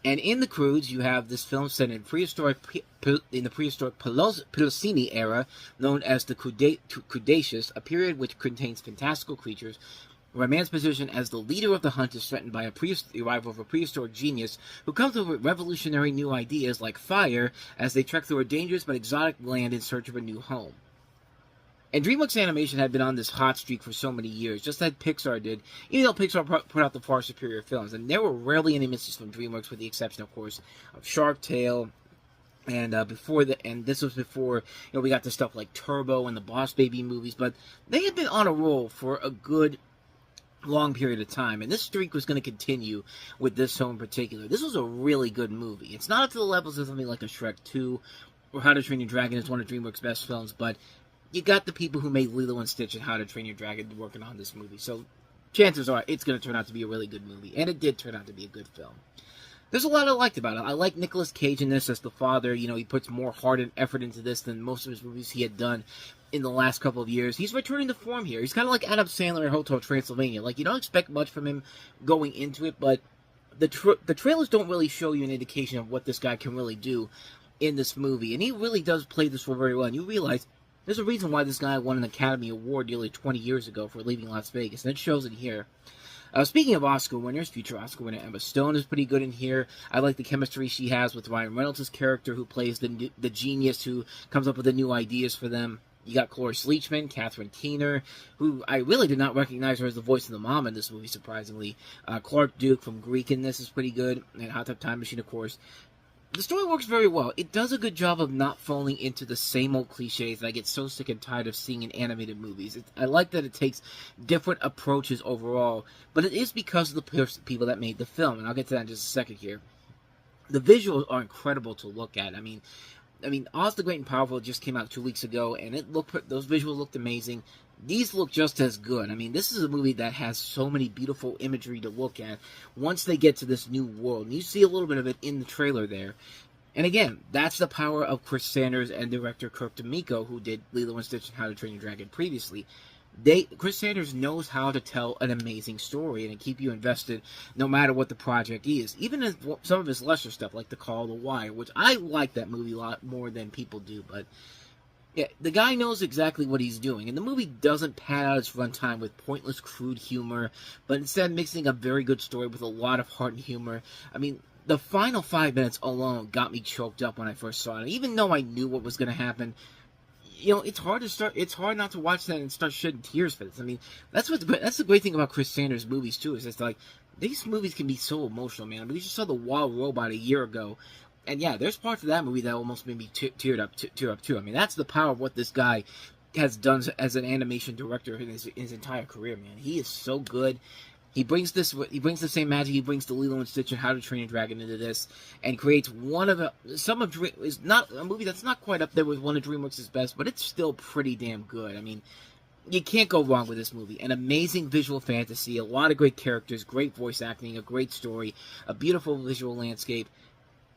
And in The Cruise, you have this film set in the prehistoric Pliocene era, known as the Cretaceous, a period which contains fantastical creatures, where a man's position as the leader of the hunt is threatened by the arrival of a prehistoric genius who comes up with revolutionary new ideas like fire as they trek through a dangerous but exotic land in search of a new home. And DreamWorks Animation had been on this hot streak for so many years, just like Pixar did, even though Pixar put out the far superior films. And there were rarely any misses from DreamWorks, with the exception, of course, of Shark Tale. And this was before, we got to stuff like Turbo and the Boss Baby movies. But they had been on a roll for a good long period of time, and this streak was going to continue with this film in particular. This was a really good movie. It's not up to the levels of something like a Shrek 2 or How to Train Your Dragon is one of DreamWorks' best films, but you got the people who made Lilo and Stitch and How to Train Your Dragon working on this movie, so chances are it's going to turn out to be a really good movie, and it did turn out to be a good film. There's a lot I liked about it. I like Nicolas Cage in this as the father. He puts more heart and effort into this than most of his movies he had done in the last couple of years. He's returning to form here. He's kind of like Adam Sandler in Hotel Transylvania. You don't expect much from him going into it, but the trailers don't really show you an indication of what this guy can really do in this movie. And he really does play this role very well. And you realize there's a reason why this guy won an Academy Award nearly 20 years ago for Leaving Las Vegas. And it shows it here. Speaking of Oscar winners, future Oscar winner Emma Stone is pretty good in here. I like the chemistry she has with Ryan Reynolds' character, who plays the genius who comes up with the new ideas for them. You got Cloris Leachman, Catherine Keener, who I really did not recognize her as the voice of the mom in this movie, surprisingly. Clark Duke from Greek in this is pretty good, and Hot Tub Time Machine, of course. The story works very well. It does a good job of not falling into the same old cliches that I get so sick and tired of seeing in animated movies. I like that it takes different approaches overall, but it is because of the people that made the film, and I'll get to that in just a second here. The visuals are incredible to look at. I mean, Oz the Great and Powerful just came out 2 weeks ago, and those visuals looked amazing. These look just as good. I mean, this is a movie that has so many beautiful imagery to look at once they get to this new world. And you see a little bit of it in the trailer there. And again, that's the power of Chris Sanders and director Kirk D'Amico, who did Lilo and Stitch and How to Train Your Dragon previously. Chris Sanders knows how to tell an amazing story and to keep you invested no matter what the project is. Even in some of his lesser stuff, like The Call of the Wire, which I like that movie a lot more than people do, but yeah, the guy knows exactly what he's doing, and the movie doesn't pad out its runtime with pointless, crude humor, but instead mixing a very good story with a lot of heart and humor. I mean, the final 5 minutes alone got me choked up when I first saw it. Even though I knew what was going to happen, you know, it's hard not to watch that and start shedding tears for this. I mean, that's the great thing about Chris Sanders' movies, too, is it's like, these movies can be so emotional, man. I mean, we just saw The Wild Robot a year ago, and yeah, there's parts of that movie that almost made me tear up too. I mean, that's the power of what this guy has done as an animation director in his entire career, man. He is so good. He brings the same magic he brings to Lilo and Stitch and How to Train Your Dragon into this, and creates is not a movie that's not quite up there with one of DreamWorks' best, but it's still pretty damn good. I mean, you can't go wrong with this movie. An amazing visual fantasy, a lot of great characters, great voice acting, a great story, a beautiful visual landscape.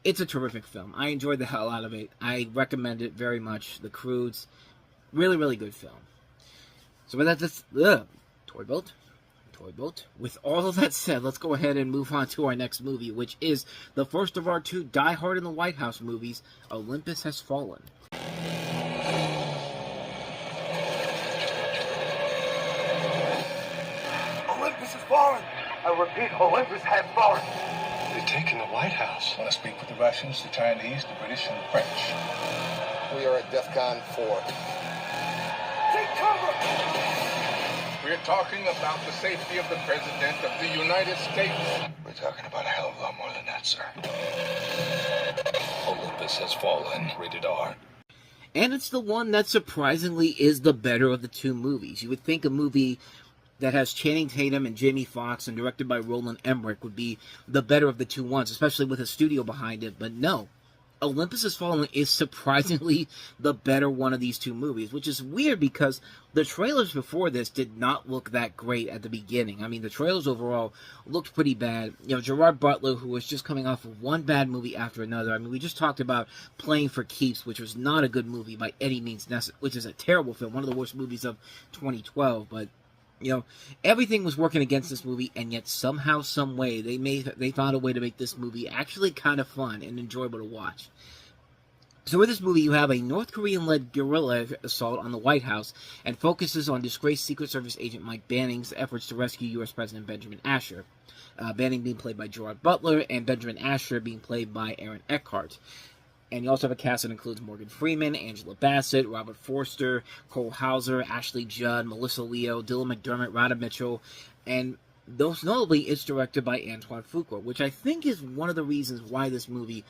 It's a terrific film. I enjoyed the hell out of it. I recommend it very much. The Croods, really, really good film. So with that, Toy Boat. With all of that said, let's go ahead and move on to our next movie, which is the first of our two Die Hard in the White House movies, Olympus Has Fallen. Olympus has fallen! I repeat, Olympus has fallen! They've taken the White House. I want to speak with the Russians, the Chinese, the British, and the French. We are at DEFCON 4. Take cover! We're talking about the safety of the President of the United States. We're talking about a hell of a lot more than that, sir. Olympus Has Fallen, rated R. And it's the one that surprisingly is the better of the two movies. You would think a movie that has Channing Tatum and Jamie Foxx and directed by Roland Emmerich would be the better of the two ones, especially with a studio behind it, but no. Olympus Has Fallen is surprisingly the better one of these two movies, which is weird because the trailers before this did not look that great at the beginning. I mean, the trailers overall looked pretty bad. You know, Gerard Butler, who was just coming off of one bad movie after another. I mean, we just talked about Playing for Keeps, which was not a good movie by any means, which is a terrible film, one of the worst movies of 2012, but you know, everything was working against this movie, and yet somehow, some way, they found a way to make this movie actually kind of fun and enjoyable to watch. So with this movie, you have a North Korean-led guerrilla assault on the White House, and focuses on disgraced Secret Service agent Mike Banning's efforts to rescue U.S. President Benjamin Asher. Banning being played by Gerard Butler, and Benjamin Asher being played by Aaron Eckhart. And you also have a cast that includes Morgan Freeman, Angela Bassett, Robert Forster, Cole Hauser, Ashley Judd, Melissa Leo, Dylan McDermott, Radha Mitchell, and most notably, it's directed by Antoine Fuqua, which I think is one of the reasons why this movie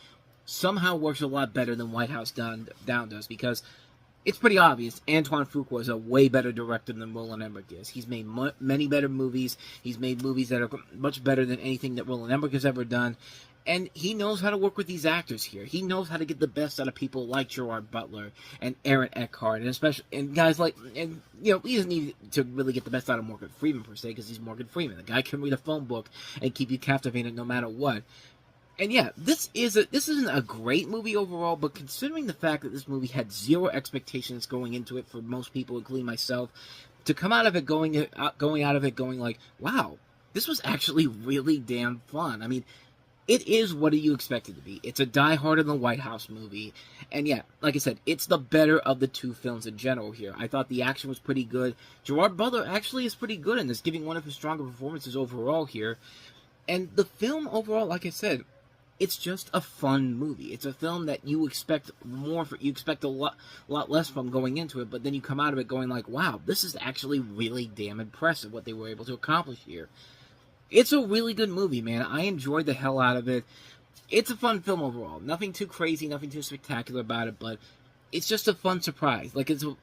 somehow works a lot better than White House Down does, because it's pretty obvious Antoine Fuqua is a way better director than Roland Emmerich is. He's made many better movies. He's made movies that are much better than anything that Roland Emmerich has ever done. And he knows how to work with these actors here. He knows how to get the best out of people like Gerard Butler and Aaron Eckhart, and guys like, and you know, he doesn't need to really get the best out of Morgan Freeman per se, because he's Morgan Freeman. The guy can read a phone book and keep you captivated no matter what. And yeah, this isn't a great movie overall, but considering the fact that this movie had zero expectations going into it for most people, including myself, to come out of it going like, wow, this was actually really damn fun. I mean, it is what you expect it to be. It's a Die Hard in the White House movie. And yeah, like I said, it's the better of the two films in general here. I thought the action was pretty good. Gerard Butler actually is pretty good in this, giving one of his stronger performances overall here. And the film overall, like I said, it's just a fun movie. It's a film that you expect more for, you expect a lot less from going into it, but then you come out of it going like, wow, this is actually really damn impressive what they were able to accomplish here. It's a really good movie, man. I enjoyed the hell out of it. It's a fun film overall. Nothing too crazy, nothing too spectacular about it, but it's just a fun surprise. Like, it's one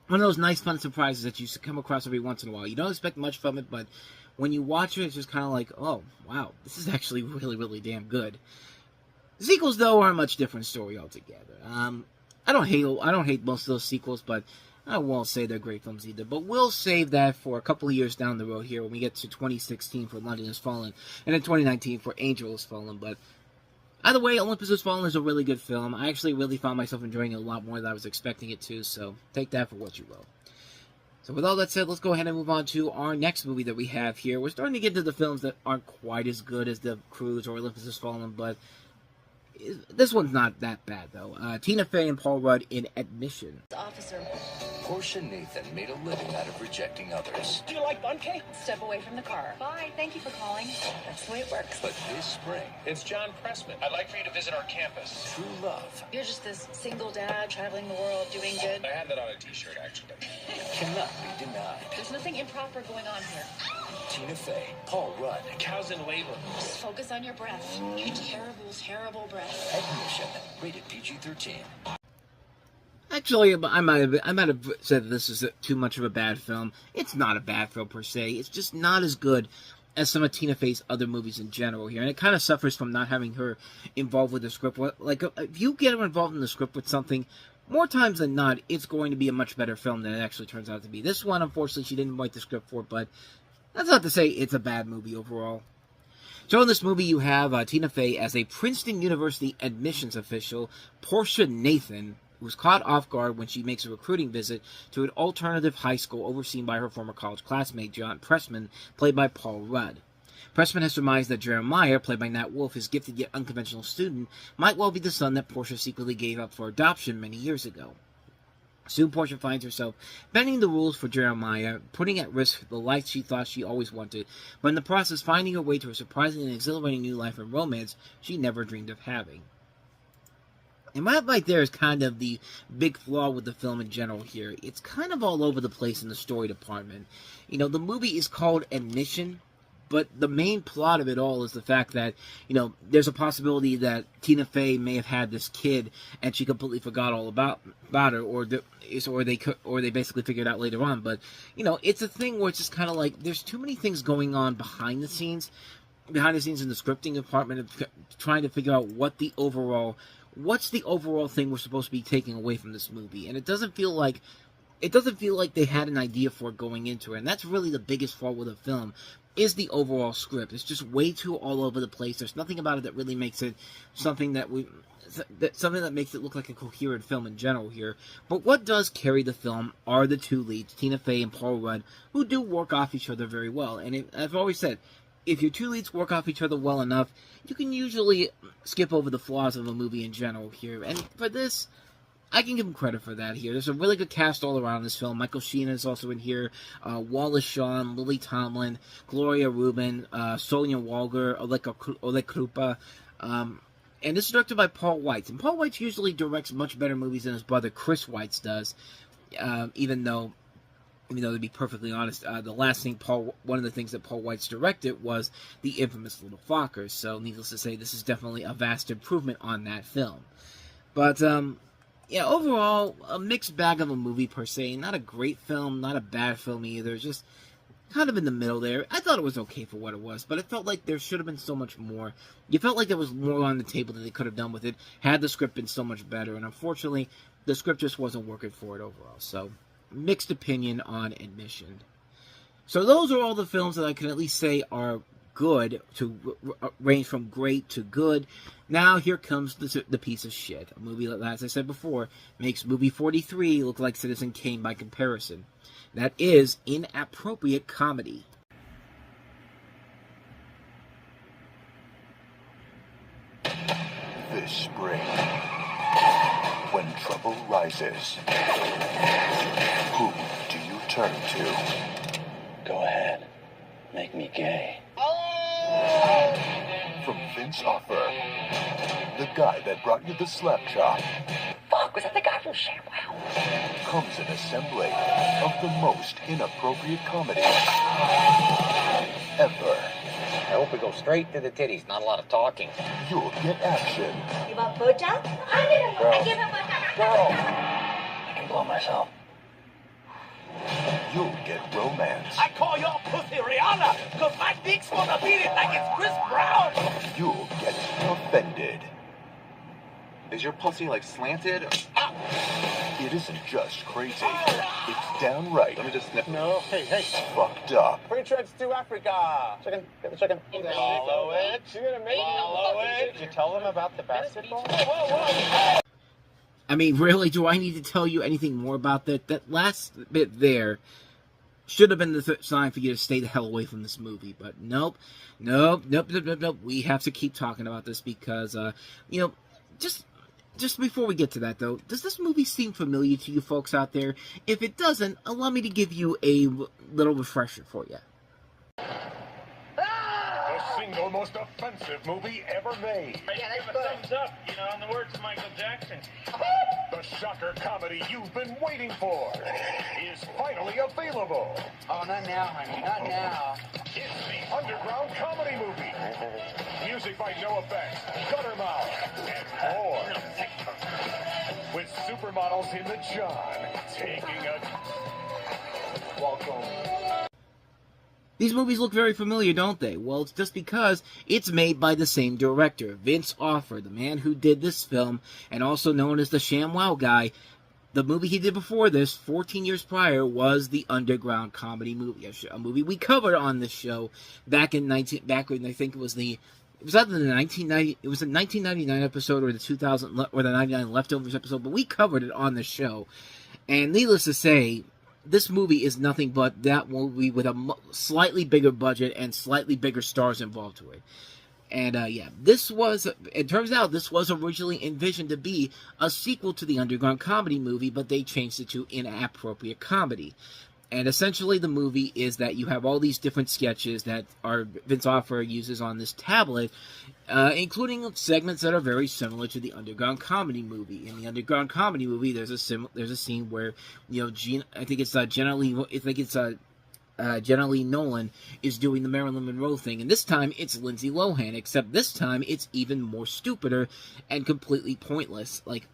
of those nice, fun surprises that you come across every once in a while. You don't expect much from it, but when you watch it, it's just kind of like, oh, wow, this is actually really, really damn good. The sequels, though, are a much different story altogether. I don't hate most of those sequels, but I won't say they're great films either. But we'll save that for a couple of years down the road here when we get to 2016 for London Has Fallen, and then 2019 for Angel Has Fallen. But either way, Olympus Has Fallen is a really good film. I actually really found myself enjoying it a lot more than I was expecting it to, so take that for what you will. So with all that said, let's go ahead and move on to our next movie that we have here. We're starting to get to the films that aren't quite as good as The Cruise or Olympus Has Fallen, but this one's not that bad, though. Tina Fey and Paul Rudd in Admission. Officer. Portia Nathan made a living out of rejecting others. Do you like bun cake? Step away from the car. Bye, thank you for calling. That's the way it works. But this spring... It's John Pressman. I'd like for you to visit our campus. True love... You're just this single dad traveling the world, doing good. I had that on a t-shirt, actually. Cannot be denied. There's nothing improper going on here. Tina Fey, Paul Rudd. Cows in labor. Just focus on your breath. Your terrible, terrible breath. Admission. Rated PG-13. Actually, I might have said that this is too much of a bad film. It's not a bad film per se. It's just not as good as some of Tina Fey's other movies in general here, and it kind of suffers from not having her involved with the script. Like, if you get her involved in the script with something, more times than not, it's going to be a much better film than it actually turns out to be. This one, unfortunately, she didn't write the script for, but that's not to say it's a bad movie overall. So in this movie, you have Tina Fey as a Princeton University admissions official, Portia Nathan, who's caught off guard when she makes a recruiting visit to an alternative high school overseen by her former college classmate, John Pressman, played by Paul Rudd. Pressman has surmised that Jeremiah, played by Nat Wolff, his gifted yet unconventional student, might well be the son that Portia secretly gave up for adoption many years ago. Soon Portia finds herself bending the rules for Jeremiah, putting at risk the life she thought she always wanted, but in the process finding her way to a surprising and exhilarating new life and romance she never dreamed of having. And that right there is kind of the big flaw with the film in general here. It's kind of all over the place in the story department. You know, the movie is called Admission, but the main plot of it all is the fact that, you know, there's a possibility that Tina Fey may have had this kid and she completely forgot all about her, or they basically figured it out later on. But, you know, it's a thing where it's just kind of like there's too many things going on behind the scenes in the scripting department, of trying to figure out what's the overall thing we're supposed to be taking away from this movie. And it doesn't feel like they had an idea for it going into it. And that's really the biggest flaw with the film, is the overall script. It's just way too all over the place. There's nothing about it that really makes it something that makes it look like a coherent film in general here. But what does carry the film are the two leads, Tina Fey and Paul Rudd, who do work off each other very well. And I've always said, if your two leads work off each other well enough, you can usually skip over the flaws of a movie in general here. And for this, I can give him credit for that here. There's a really good cast all around this film. Michael Sheen is also in here. Wallace Shawn, Lily Tomlin, Gloria Rubin, Sonia Walger, Oleg Krupa. And this is directed by Paul Weitz. And Paul Weitz usually directs much better movies than his brother Chris Weitz does. Even though, to be perfectly honest, one of the things that Paul Weitz directed was the infamous Little Fockers. So, needless to say, this is definitely a vast improvement on that film. But, yeah, overall, a mixed bag of a movie per se. Not a great film, not a bad film either. Just kind of in the middle there. I thought it was okay for what it was, but it felt like there should have been so much more. You felt like there was more on the table that they could have done with it, had the script been so much better. And unfortunately, the script just wasn't working for it overall. So, mixed opinion on Admission. So those are all the films that I can at least say are good, to range from great to good. Now here comes the piece of shit. A movie that, as I said before, makes movie 43 look like Citizen Kane by comparison. That is inappropriate comedy. This spring, when trouble rises, who do you turn to? Go ahead. Make me gay. from Vince Offer, the guy that brought you the slap chop. Fuck, was that the guy from ShamWow? Comes an assembly of the most inappropriate comedy ever. I hope we go straight to the titties, not a lot of talking. You'll get action. You want Bojack? I give him Bojack. Girl, I can blow myself. You'll get romance. I call your pussy Rihanna, because my dick's gonna beat it like it's Chris Brown. You'll get offended. Is your pussy like slanted? It isn't just crazy. It's downright. Let me just sniff. No, hey. Fucked up. Free trips to Africa. Chicken, get the chicken. Follow it. You're gonna make Follow it. Did you tell them about the basketball? Whoa. I mean, really, do I need to tell you anything more about that? That last bit there should have been the sign for you to stay the hell away from this movie. But nope. We have to keep talking about this because, just before we get to that, though, does this movie seem familiar to you folks out there? If it doesn't, allow me to give you a little refresher for you. The single most offensive movie ever made. Yeah, that's good. Thumbs up, in the words of Michael Jackson. The shocker comedy you've been waiting for is finally available. Oh, not now, honey, not now. It's the underground comedy movie. Music by No Effects, Guttermouth, and more. With supermodels in the John taking a... Welcome. These movies look very familiar, don't they? Well, it's just because it's made by the same director, Vince Offer, the man who did this film, and also known as the ShamWow guy. The movie he did before this, 14 years prior, was the underground comedy movie, a movie we covered on this show back when I think it was either the 1999 episode or the 2000 or the 99 Leftovers episode, but we covered it on the show. And needless to say, this movie is nothing but that movie with a slightly bigger budget and slightly bigger stars involved to it. And, it turns out this was originally envisioned to be a sequel to the underground comedy movie, but they changed it to inappropriate comedy. And essentially the movie is that you have all these different sketches that Vince Offer uses on this tablet, including segments that are very similar to the underground comedy movie. In the underground comedy movie, there's a scene where, Jenna Lee Nolan is doing the Marilyn Monroe thing, and this time it's Lindsay Lohan, except this time it's even more stupider and completely pointless. Like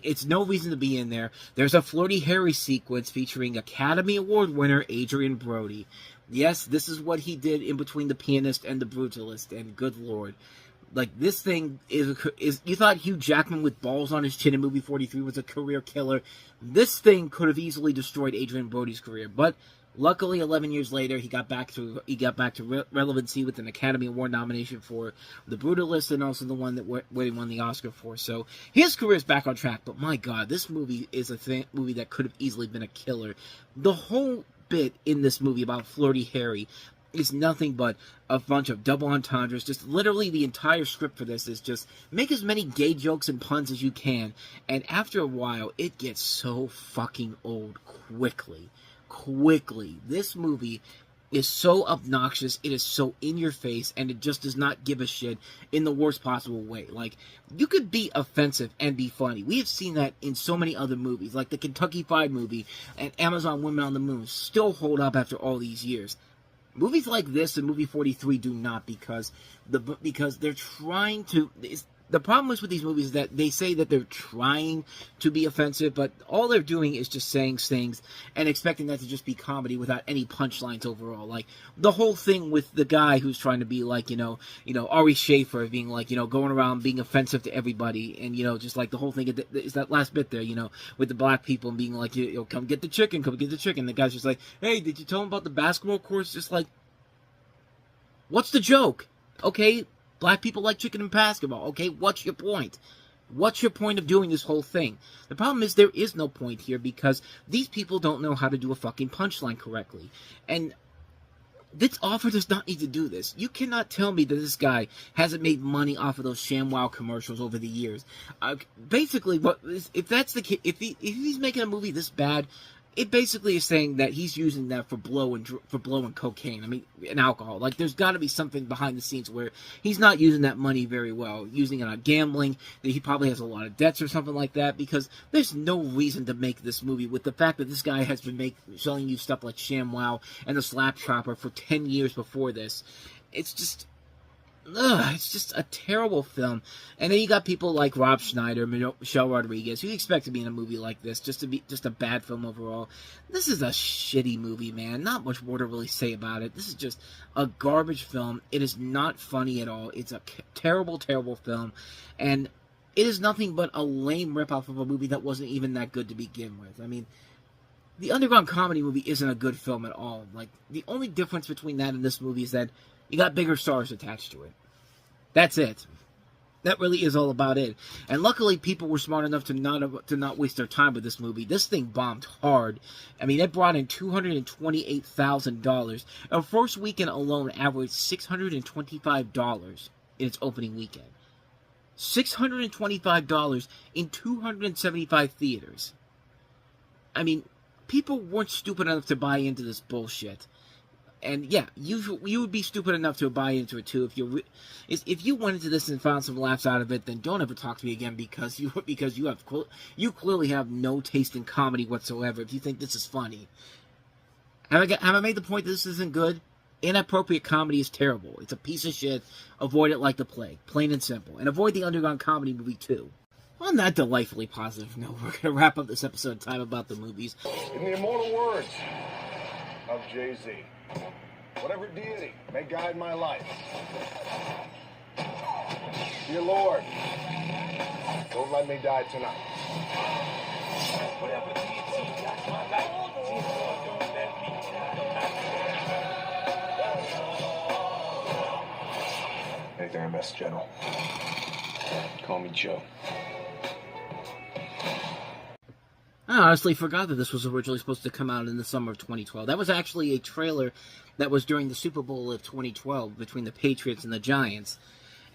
it's no reason to be in there. There's a Flirty Harry sequence featuring Academy Award winner Adrian Brody. Yes, this is what he did in between The Pianist and The Brutalist, and good lord. Like, this thing is you thought Hugh Jackman with balls on his chin in movie 43 was a career killer. This thing could have easily destroyed Adrian Brody's career, but luckily, 11 years later, he got back to relevancy with an Academy Award nomination for The Brutalist, and also the one that he won the Oscar for. So his career is back on track. But my God, this movie is a movie that could have easily been a killer. The whole bit in this movie about Flirty Harry is nothing but a bunch of double entendres. Just literally the entire script for this is just make as many gay jokes and puns as you can, and after a while, it gets so fucking old quickly. This movie is so obnoxious, it is so in your face, and it just does not give a shit in the worst possible way. Like, you could be offensive and be funny. We have seen that in so many other movies, like the Kentucky Fried Movie and Amazon Women on the Moon still hold up after all these years. Movies like this and movie 43 do not, because they're trying to... The problem is with these movies is that they say that they're trying to be offensive, but all they're doing is just saying things and expecting that to just be comedy without any punchlines overall. Like, the whole thing with the guy who's trying to be like, Ari Schaefer being like, going around being offensive to everybody, and, just like the whole thing is that last bit there, with the black people and being like, come get the chicken. The guy's just like, hey, did you tell him about the basketball course? Just like, what's the joke? Okay, black people like chicken and basketball. Okay, what's your point? What's your point of doing this whole thing? The problem is there is no point here because these people don't know how to do a fucking punchline correctly. And Vince Offer does not need to do this. You cannot tell me that this guy hasn't made money off of those ShamWow commercials over the years. Basically, if that's the case, if he's making a movie this bad, it basically is saying that he's using that for blow and cocaine. I mean, and alcohol. Like, there's got to be something behind the scenes where he's not using that money very well, using it on gambling. That he probably has a lot of debts or something like that. Because there's no reason to make this movie with the fact that this guy has been selling you stuff like ShamWow and the Slap Chopper for 10 years before this. It's just a terrible film. And then you got people like Rob Schneider, Michelle Rodriguez, who you expect to be in a movie like this, just to be just a bad film overall. This is a shitty movie, man. Not much more to really say about it. This is just a garbage film. It is not funny at all. It's a terrible, terrible film. And it is nothing but a lame ripoff of a movie that wasn't even that good to begin with. I mean, the underground comedy movie isn't a good film at all. Like, the only difference between that and this movie is that you got bigger stars attached to it. That's it. That really is all about it. And luckily, people were smart enough to not waste their time with this movie. This thing bombed hard. I mean, it brought in $228,000. And first weekend alone averaged $625 in its opening weekend. $625 in 275 theaters. I mean, people weren't stupid enough to buy into this bullshit. And yeah, you would be stupid enough to buy into it too. If you went into this and found some laughs out of it, then don't ever talk to me again because you clearly have no taste in comedy whatsoever. If you think this is funny, have I made the point that this isn't good? Inappropriate comedy is terrible. It's a piece of shit. Avoid it like the plague, plain and simple, and avoid the underground comedy movie too. On that delightfully positive note, we're gonna wrap up this episode of Time About the Movies. In the immortal words of Jay-Z, whatever deity may guide my life, dear Lord, don't let me die tonight. Whatever deity guides my life, dear Lord, don't let me die tonight. Anything I missed, General? Call me Joe. I honestly forgot that this was originally supposed to come out in the summer of 2012. That was actually a trailer that was during the Super Bowl of 2012 between the Patriots and the Giants.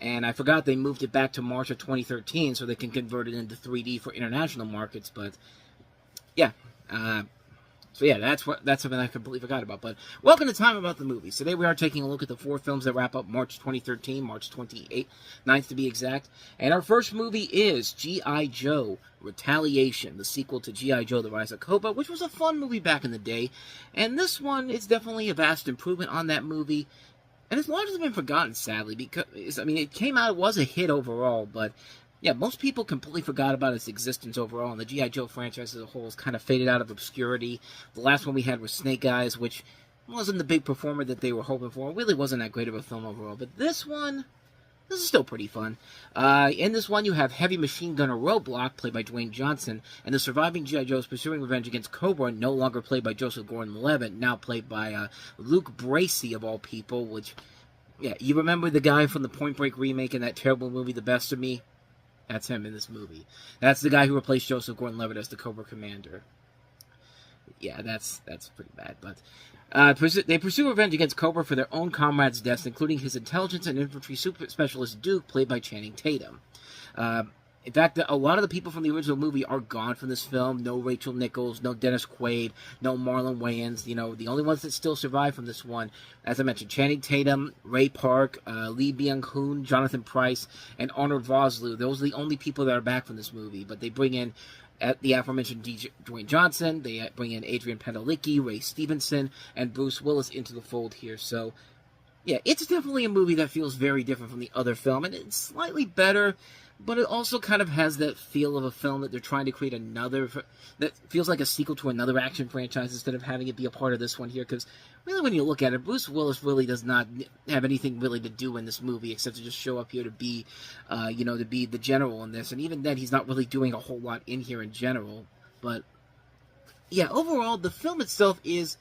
And I forgot they moved it back to March of 2013 so they can convert it into 3D for international markets. But, yeah. So yeah, that's something I completely forgot about. But welcome to Time About the Movies. Today we are taking a look at the 4 films that wrap up March 2013, March 9th to be exact. And our first movie is G.I. Joe Retaliation, the sequel to G.I. Joe The Rise of Cobra, which was a fun movie back in the day. And this one is definitely a vast improvement on that movie. And it's largely been forgotten, sadly, because, I mean, it came out, it was a hit overall, but yeah, most people completely forgot about its existence overall, and the G.I. Joe franchise as a whole has kind of faded out of obscurity. The last one we had was Snake Eyes, which wasn't the big performer that they were hoping for. It really wasn't that great of a film overall, but this is still pretty fun. In this one, you have Heavy Machine Gunner Roadblock, played by Dwayne Johnson, and the surviving G.I. Joes pursuing revenge against Cobra, no longer played by Joseph Gordon-Levitt, now played by Luke Bracey, of all people, which, yeah, you remember the guy from the Point Break remake in that terrible movie, The Best of Me? That's him in this movie. That's the guy who replaced Joseph Gordon-Levitt as the Cobra Commander. Yeah, that's pretty bad. But they pursue revenge against Cobra for their own comrades' deaths, including his intelligence and infantry super specialist Duke, played by Channing Tatum. In fact, a lot of the people from the original movie are gone from this film. No Rachel Nichols, no Dennis Quaid, no Marlon Wayans. You know, the only ones that still survive from this one, as I mentioned, Channing Tatum, Ray Park, Lee Byung-hun, Jonathan Pryce, and Arnold Vosloo. Those are the only people that are back from this movie. But they bring in the aforementioned Dwayne Johnson. They bring in Adrian Pendelicki, Ray Stevenson, and Bruce Willis into the fold here. So, yeah, it's definitely a movie that feels very different from the other film, and it's slightly better. But it also kind of has that feel of a film that they're trying to create another, that feels like a sequel to another action franchise instead of having it be a part of this one here. Because really, when you look at it, Bruce Willis really does not have anything really to do in this movie except to just show up here to be, to be the general in this. And even then, he's not really doing a whole lot in here in general. But yeah, overall, the film itself is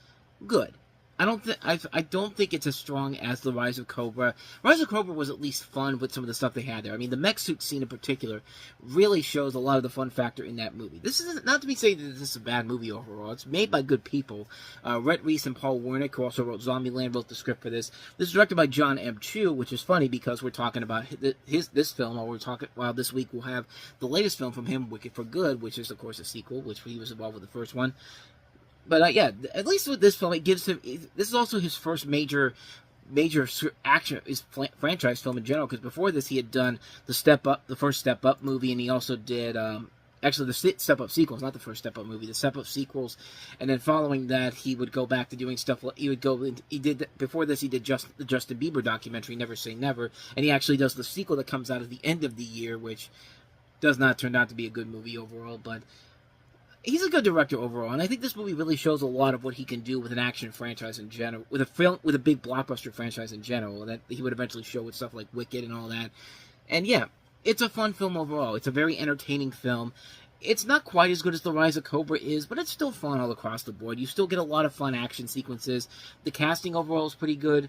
good. I don't think it's as strong as The Rise of Cobra. Rise of Cobra was at least fun with some of the stuff they had there. I mean, the mech suit scene in particular really shows a lot of the fun factor in that movie. This is not to be saying that this is a bad movie overall. It's made by good people. Rhett Reese and Paul Wernick, who also wrote Zombieland, wrote the script for this. This is directed by John M. Chu, which is funny because we're talking about this film, while this week we'll have the latest film from him, Wicked for Good, which is, of course, a sequel, which he was involved with the first one. But yeah, at least with this film, it gives him. This is also his first major action franchise film in general. Because before this, he had done the first Step Up movie, and he also did actually the Step Up sequels, not the first Step Up movie, the Step Up sequels. And then following that, he would go back to doing stuff. Before this, he did the Justin Bieber documentary, Never Say Never, and he actually does the sequel that comes out at the end of the year, which does not turn out to be a good movie overall, but. He's a good director overall, and I think this movie really shows a lot of what he can do with an action franchise in general, with a big blockbuster franchise in general, that he would eventually show with stuff like Wicked and all that. And yeah, it's a fun film overall. It's a very entertaining film. It's not quite as good as The Rise of Cobra is, but it's still fun all across the board. You still get a lot of fun action sequences. The casting overall is pretty good.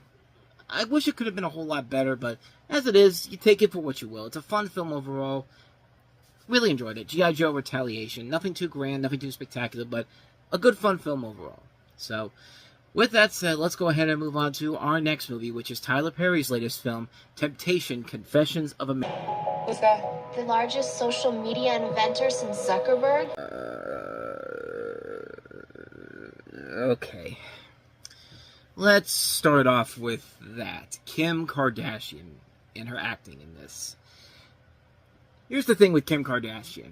I wish it could have been a whole lot better, but as it is, you take it for what you will. It's a fun film overall. Really enjoyed it. G.I. Joe Retaliation. Nothing too grand, nothing too spectacular, but a good fun film overall. So, with that said, let's go ahead and move on to our next movie, which is Tyler Perry's latest film, Temptation: Confessions of a Man. Who's that? The largest social media inventor since Zuckerberg? Okay. Let's start off with that. Kim Kardashian and her acting in this. Here's the thing with Kim Kardashian.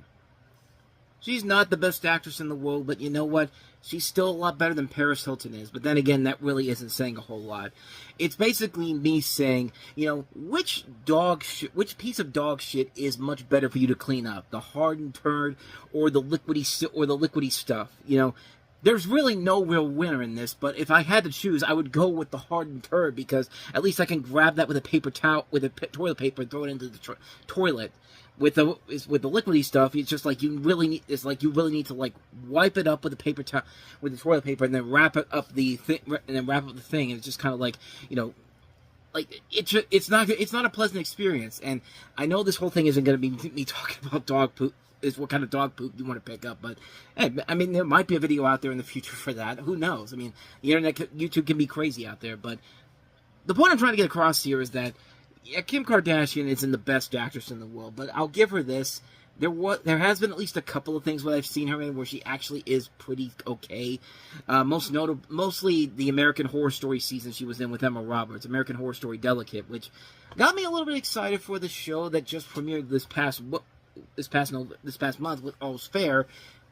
She's not the best actress in the world, but you know what? She's still a lot better than Paris Hilton is. But then again, that really isn't saying a whole lot. It's basically me saying, which piece of dog shit is much better for you to clean up? The hardened turd or the liquidy stuff? There's really no real winner in this, but if I had to choose, I would go with the hardened turd, because at least I can grab that with a paper towel, with a toilet paper, and throw it into the toilet. With the liquidy stuff, it's just like you really need to like wipe it up with a paper towel, with the toilet paper, and then wrap it up the thing, and it's just kind of like like it's not a pleasant experience. And I know this whole thing isn't going to be me talking about dog poop. Is what kind of dog poop you want to pick up, but hey, I mean, there might be a video out there in the future for that. Who knows? I mean, the internet, YouTube can be crazy out there, but the point I'm trying to get across here is that Kim Kardashian isn't the best actress in the world, but I'll give her this. There has been at least a couple of things where I've seen her in where she actually is pretty okay. Mostly the American Horror Story season she was in with Emma Roberts, American Horror Story Delicate, which got me a little bit excited for the show that just premiered this past month with All's Fair,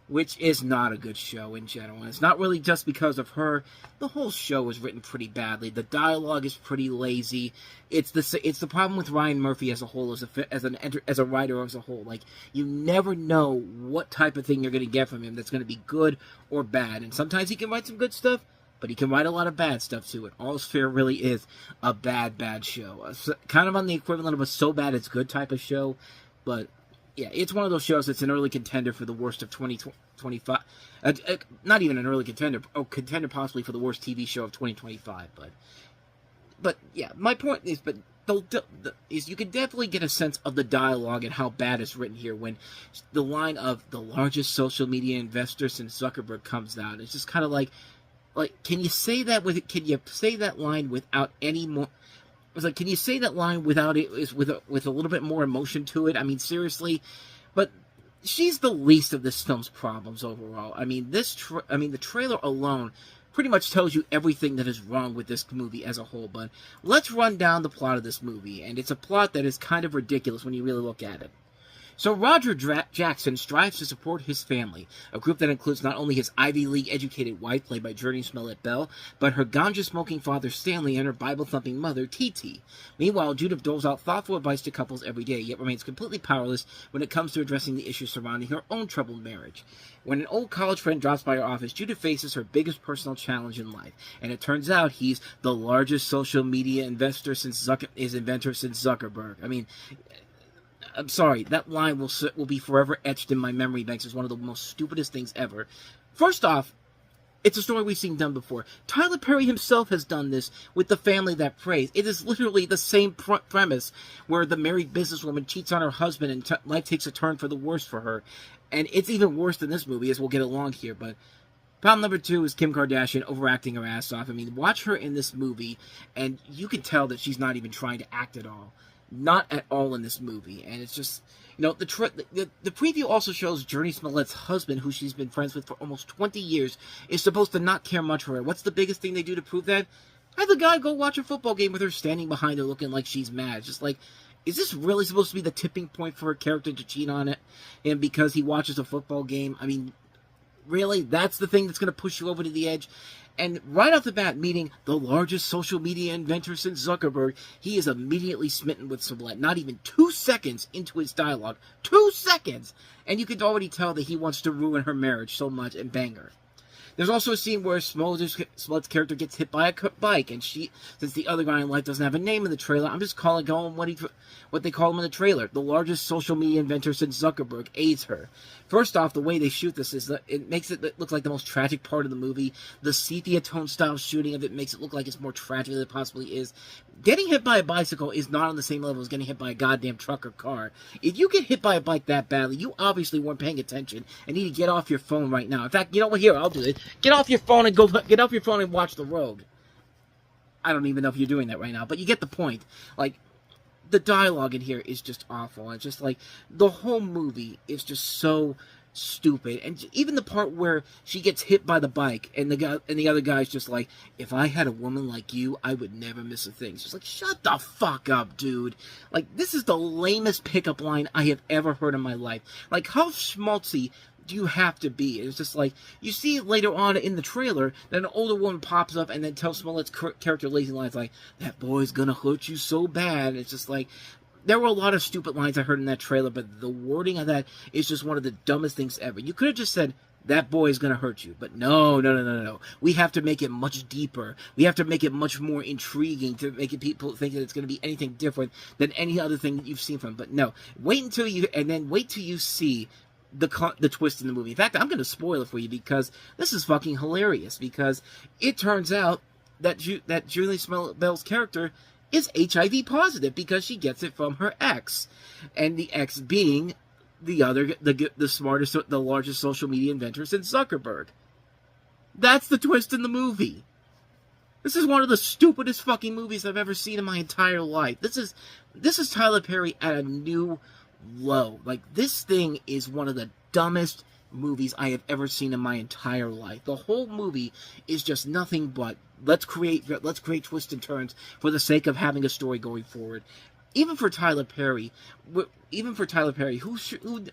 which is not a good show in general. And it's not really just because of her. The whole show is written pretty badly. The dialogue is pretty lazy. It's the problem with Ryan Murphy as a whole, as a writer as a whole. Like, you never know what type of thing you're going to get from him that's going to be good or bad. And sometimes he can write some good stuff, but he can write a lot of bad stuff too. And All's Fair really is a bad show. Kind of on the equivalent of a so bad it's good type of show, but yeah, it's one of those shows that's an early contender for the worst of 2025. Not even an early contender. Contender possibly for the worst TV show of 2025. But yeah, my point is, is you can definitely get a sense of the dialogue and how bad it's written here when the line of the largest social media investor since Zuckerberg comes out. It's just kind of like, can you say that line without any more? I was like, can you say that line without it, with a little bit more emotion to it? I mean, seriously, but she's the least of this film's problems overall. I mean, the trailer alone pretty much tells you everything that is wrong with this movie as a whole. But let's run down the plot of this movie, and it's a plot that is kind of ridiculous when you really look at it. So Roger Jackson strives to support his family, a group that includes not only his Ivy League-educated wife, played by Journey Smollett Bell, but her ganja-smoking father Stanley and her Bible-thumping mother TT. Meanwhile, Judith doles out thoughtful advice to couples every day, yet remains completely powerless when it comes to addressing the issues surrounding her own troubled marriage. When an old college friend drops by her office, Judith faces her biggest personal challenge in life, and it turns out he's the largest social media investor since Zuckerberg. I mean, I'm sorry, that line will be forever etched in my memory banks as one of the most stupidest things ever. First off, it's a story we've seen done before. Tyler Perry himself has done this with The Family That Prays. It is literally the same premise, where the married businesswoman cheats on her husband and life takes a turn for the worse for her. And it's even worse than this movie, as we'll get along here. But problem number 2 is Kim Kardashian overacting her ass off. I mean, watch her in this movie, and you can tell that she's not even trying to act at all. Not at all in this movie. And it's just, You know, the preview also shows Journey Smollett's husband, who she's been friends with for almost 20 years, is supposed to not care much for her. What's the biggest thing they do to prove that? Have the guy go watch a football game with her standing behind her looking like she's mad. It's just like, is this really supposed to be the tipping point for her character to cheat on it? And because he watches a football game? I mean, really? That's the thing that's going to push you over to the edge? And right off the bat, meeting the largest social media inventor since Zuckerberg, he is immediately smitten with Smollett. Not even 2 seconds into his dialogue. 2 seconds! And you can already tell that he wants to ruin her marriage so much and bang her. There's also a scene where Smollett's character gets hit by a bike, and she, since the other guy in life doesn't have a name in the trailer, I'm just calling him what they call him in the trailer. The largest social media inventor since Zuckerberg aids her. First off, the way they shoot this is that it makes it look like the most tragic part of the movie. The sepia tone style shooting of it makes it look like it's more tragic than it possibly is. Getting hit by a bicycle is not on the same level as getting hit by a goddamn truck or car. If you get hit by a bike that badly, you obviously weren't paying attention and need to get off your phone right now. In fact, you know what? Here, I'll do it. Get off your phone and watch the road. I don't even know if you're doing that right now, but you get the point. Like, the dialogue in here is just awful. It's just like, the whole movie is just so stupid. And even the part where she gets hit by the bike and the other guy's just like, if I had a woman like you, I would never miss a thing. It's just like, shut the fuck up, dude. Like, this is the lamest pickup line I have ever heard in my life. Like, how schmaltzy do you have to be? It's just like, you see later on in the trailer that an older woman pops up and then tells Smollett's character lazy lines like, that boy's gonna hurt you so bad. It's just like, there were a lot of stupid lines I heard in that trailer, but the wording of that is just one of the dumbest things ever. You could have just said, that boy is gonna hurt you. But no. We have to make it much deeper. We have to make it much more intriguing to make it people think that it's gonna be anything different than any other thing that you've seen from him. But no, wait till you see the twist in the movie. In fact, I'm going to spoil it for you because this is fucking hilarious. Because it turns out that Julie Bell's character is HIV positive because she gets it from her ex, and the ex being the smartest, the largest social media inventor since Zuckerberg. That's the twist in the movie. This is one of the stupidest fucking movies I've ever seen in my entire life. This is Tyler Perry at a new low. Like, this thing is one of the dumbest movies I have ever seen in my entire life. The whole movie is just nothing but let's create twists and turns for the sake of having a story going forward. Even for Tyler Perry, who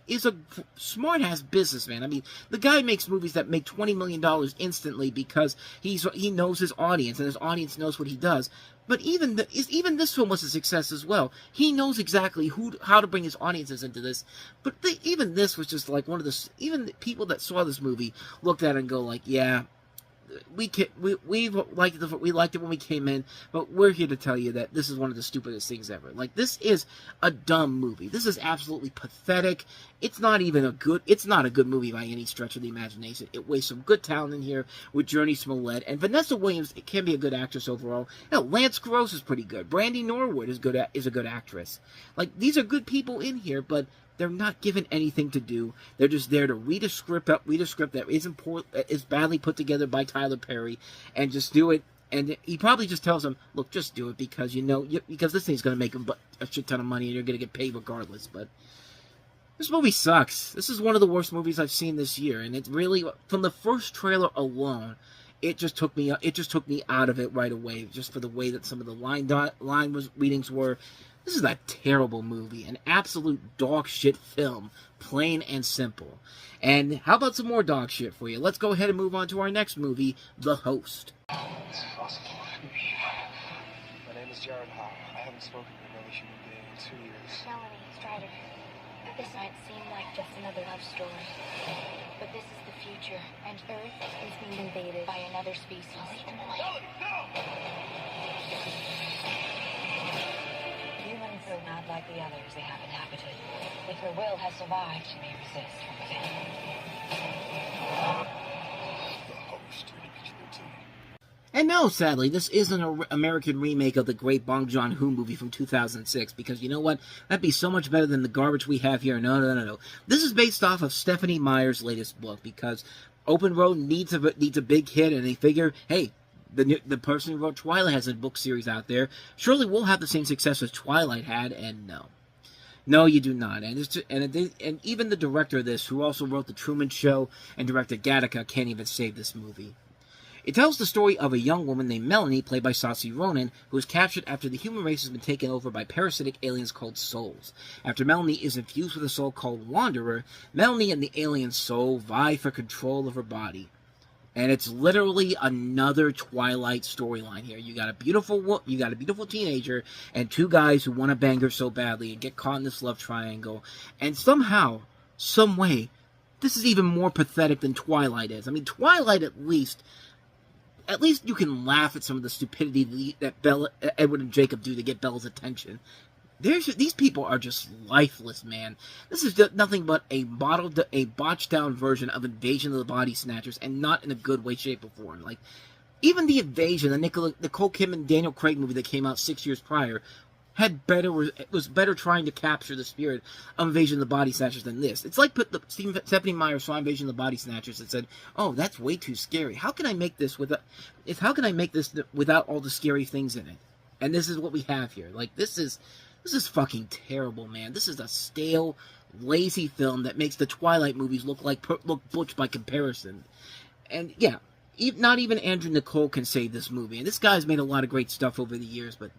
is a smart-ass businessman. I mean, the guy makes movies that make $20 million instantly because he knows his audience, and his audience knows what he does. But even this film was a success as well. He knows exactly how to bring his audiences into this. But even this was just like even the people that saw this movie looked at it and go like, yeah, we liked it when we came in, but we're here to tell you that this is one of the stupidest things ever. Like, this is a dumb movie. This is absolutely pathetic. It's not a good movie by any stretch of the imagination. It wastes some good talent in here with Journey Smollett, and Vanessa Williams can be a good actress overall. Hell, Lance Gross is pretty good. Brandy Norwood is a good actress. Like, these are good people in here, but they're not given anything to do. They're just there to read a script that is badly put together by Tyler Perry, and just do it. And he probably just tells them, look, just do it because because this thing's going to make them a shit ton of money and you're going to get paid regardless. But this movie sucks. This is one of the worst movies I've seen this year, and it really, from the first trailer alone, it just took me out of it right away, just for the way that some of the line readings were. This is a terrible movie, an absolute dog shit film, plain and simple. And how about some more dog shit for you? Let's go ahead and move on to our next movie, The Host. This is awesome. My name is Jared Hall. I haven't spoken to another human being in 2 years. Melanie, Strider. This might seem like just another love story, but this is the future, and Earth is being invaded by another species. Humans are not like the others. They have inhabited. If her will has survived, she may resist from within. The Host, PG-13. And no, sadly, this isn't an American remake of the great Bong Joon-ho movie from 2006, because you know what? That'd be so much better than the garbage we have here. No. This is based off of Stephanie Meyer's latest book, because Open Road needs a big hit, and they figure, hey, the person who wrote Twilight has a book series out there. Surely we'll have the same success as Twilight had, and no. No, you do not. And even the director of this, who also wrote The Truman Show and directed Gattaca, can't even save this movie. It tells the story of a young woman named Melanie, played by Saoirse Ronan, who is captured after the human race has been taken over by parasitic aliens called souls. After Melanie is infused with a soul called Wanderer, Melanie and the alien soul vie for control of her body. And it's literally another Twilight storyline here. You got a beautiful teenager and two guys who want to bang her so badly and get caught in this love triangle. And somehow, some way, this is even more pathetic than Twilight is. I mean, Twilight at least you can laugh at some of the stupidity that Edward and Jacob do to get Bella's attention. These people are just lifeless, man. This is nothing but a botched down version of Invasion of the Body Snatchers, and not in a good way, shape, or form. Like, even the Invasion, the Nicole Kidman and Daniel Craig movie that came out 6 years prior, was better trying to capture the spirit of Invasion of the Body Snatchers than this. It's like Stephenie Meyer saw Invasion of the Body Snatchers and said, "Oh, that's way too scary. How can I make this without all the scary things in it?" And this is what we have here. Like, this is fucking terrible, man. This is a stale, lazy film that makes the Twilight movies look butch by comparison. And yeah, not even Andrew Niccol can save this movie. And this guy's made a lot of great stuff over the years, but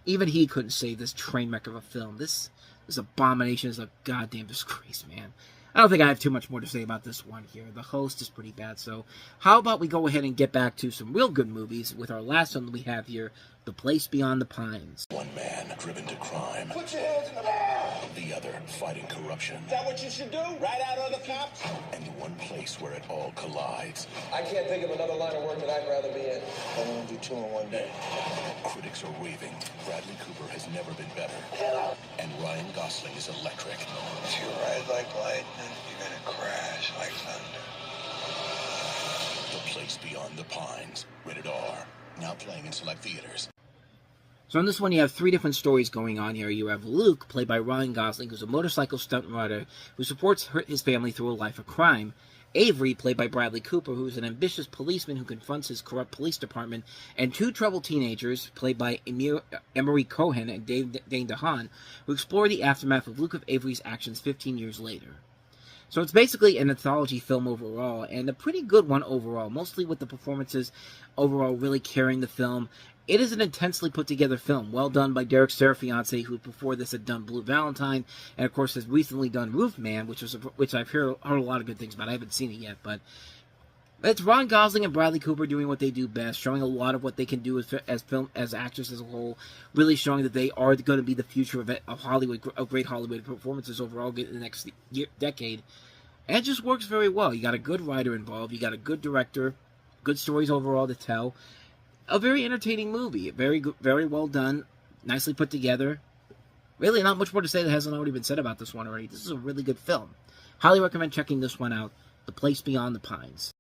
even he couldn't save this train wreck of a film. This abomination is a goddamn disgrace, man. I don't think I have too much more to say about this one here. The host is pretty bad, so how about we go ahead and get back to some real good movies with our last one that we have here, The Place Beyond the Pines. One man driven to crime. Put your hands in the air! The other fighting corruption. Is that what you should do? Ride out on the cops? And one place where it all collides. I can't think of another line of work that I'd rather be in. I want to do two in one day. Critics are raving. Bradley Cooper has never been better. And Ryan Gosling is electric. If you ride like lightning, you're gonna crash like thunder. The Place Beyond the Pines. Rated R. Now playing in select theaters. So in this one, you have three different stories going on here. You have Luke, played by Ryan Gosling, who's a motorcycle stunt rider who supports his family through a life of crime. Avery, played by Bradley Cooper, who is an ambitious policeman who confronts his corrupt police department. And two troubled teenagers, played by Emery Cohen and Dane DeHaan, who explore the aftermath of Luke of Avery's actions 15 years later. So it's basically an anthology film overall, and a pretty good one overall, mostly with the performances overall really carrying the film. It is an intensely put-together film, well done by Derek Sarafiance, who before this had done Blue Valentine, and of course has recently done Roofman, which I've heard a lot of good things about. I haven't seen it yet, but it's Ryan Gosling and Bradley Cooper doing what they do best, showing a lot of what they can do as actors as a whole, really showing that they are going to be the future of Hollywood, of great Hollywood performances overall in the next decade. And it just works very well. You got a good writer involved, you got a good director, good stories overall to tell. A very entertaining movie, very well done, nicely put together. Really, not much more to say that hasn't already been said about this one already. This is a really good film. Highly recommend checking this one out, The Place Beyond the Pines.